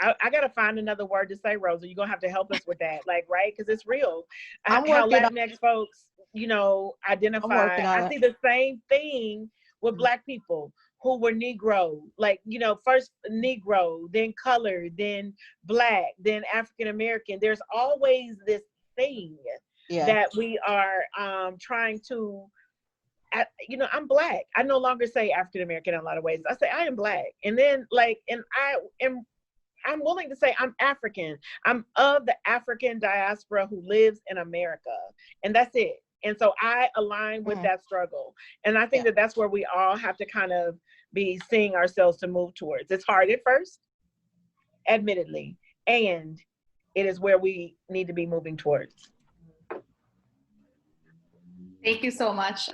I got to find another word to say, Rosa. You're going to have to help us with that, like, right? Because it's real. How Latinx folks, you know, identify. I see the same thing with Black people who were Negro, like, you know, first Negro, then colored, then Black, then African American. There's always this thing that we are trying to, you know, I'm Black. I no longer say African American in a lot of ways. I say I am Black. And then like, and I'm willing to say I'm African. I'm of the African diaspora who lives in America. And that's it. And so I align with that struggle. And I think that that's where we all have to kind of be seeing ourselves to move towards. It's hard at first, admittedly, and it is where we need to be moving towards. Thank you so much.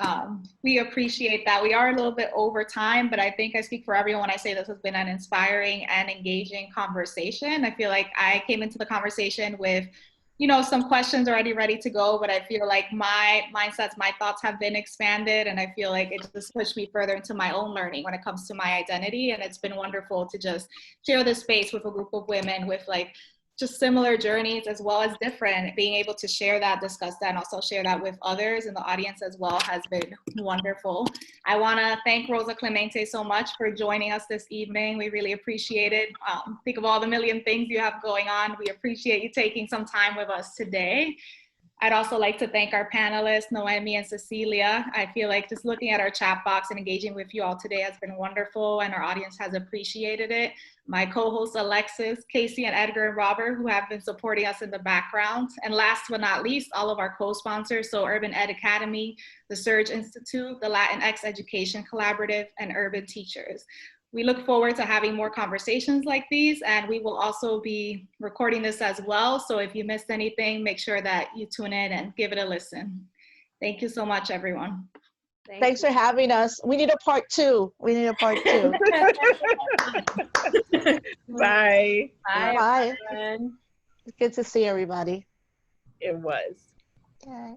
We appreciate that. We are a little bit over time, but I think I speak for everyone when I say this has been an inspiring and engaging conversation. I feel like I came into the conversation with, you know, some questions already ready to go, but I feel like my mindsets, my thoughts have been expanded, and I feel like it just pushed me further into my own learning when it comes to my identity. And it's been wonderful to just share this space with a group of women with like just similar journeys as well as different. Being able to share that, discuss that, and also share that with others in the audience as well has been wonderful. I want to thank Rosa Clemente so much for joining us this evening. We really appreciate it. Think of all the million things you have going on. We appreciate you taking some time with us today. I'd also like to thank our panelists, Noemi and Cecilia. I feel like just looking at our chat box and engaging with you all today has been wonderful, and our audience has appreciated it. My co-hosts, Alexis, Casey, and Edgar and Robert, who have been supporting us in the background. And last but not least, all of our co-sponsors, so Urban Ed Academy, the Surge Institute, the Latinx Education Collaborative, and Urban Teachers. We look forward to having more conversations like these, and we will also be recording this as well. So if you missed anything, make sure that you tune in and give it a listen. Thank you so much, everyone. Thanks for having us. We need a part 2. We need a part 2. Bye. Bye. It's good to see everybody. It was. Okay.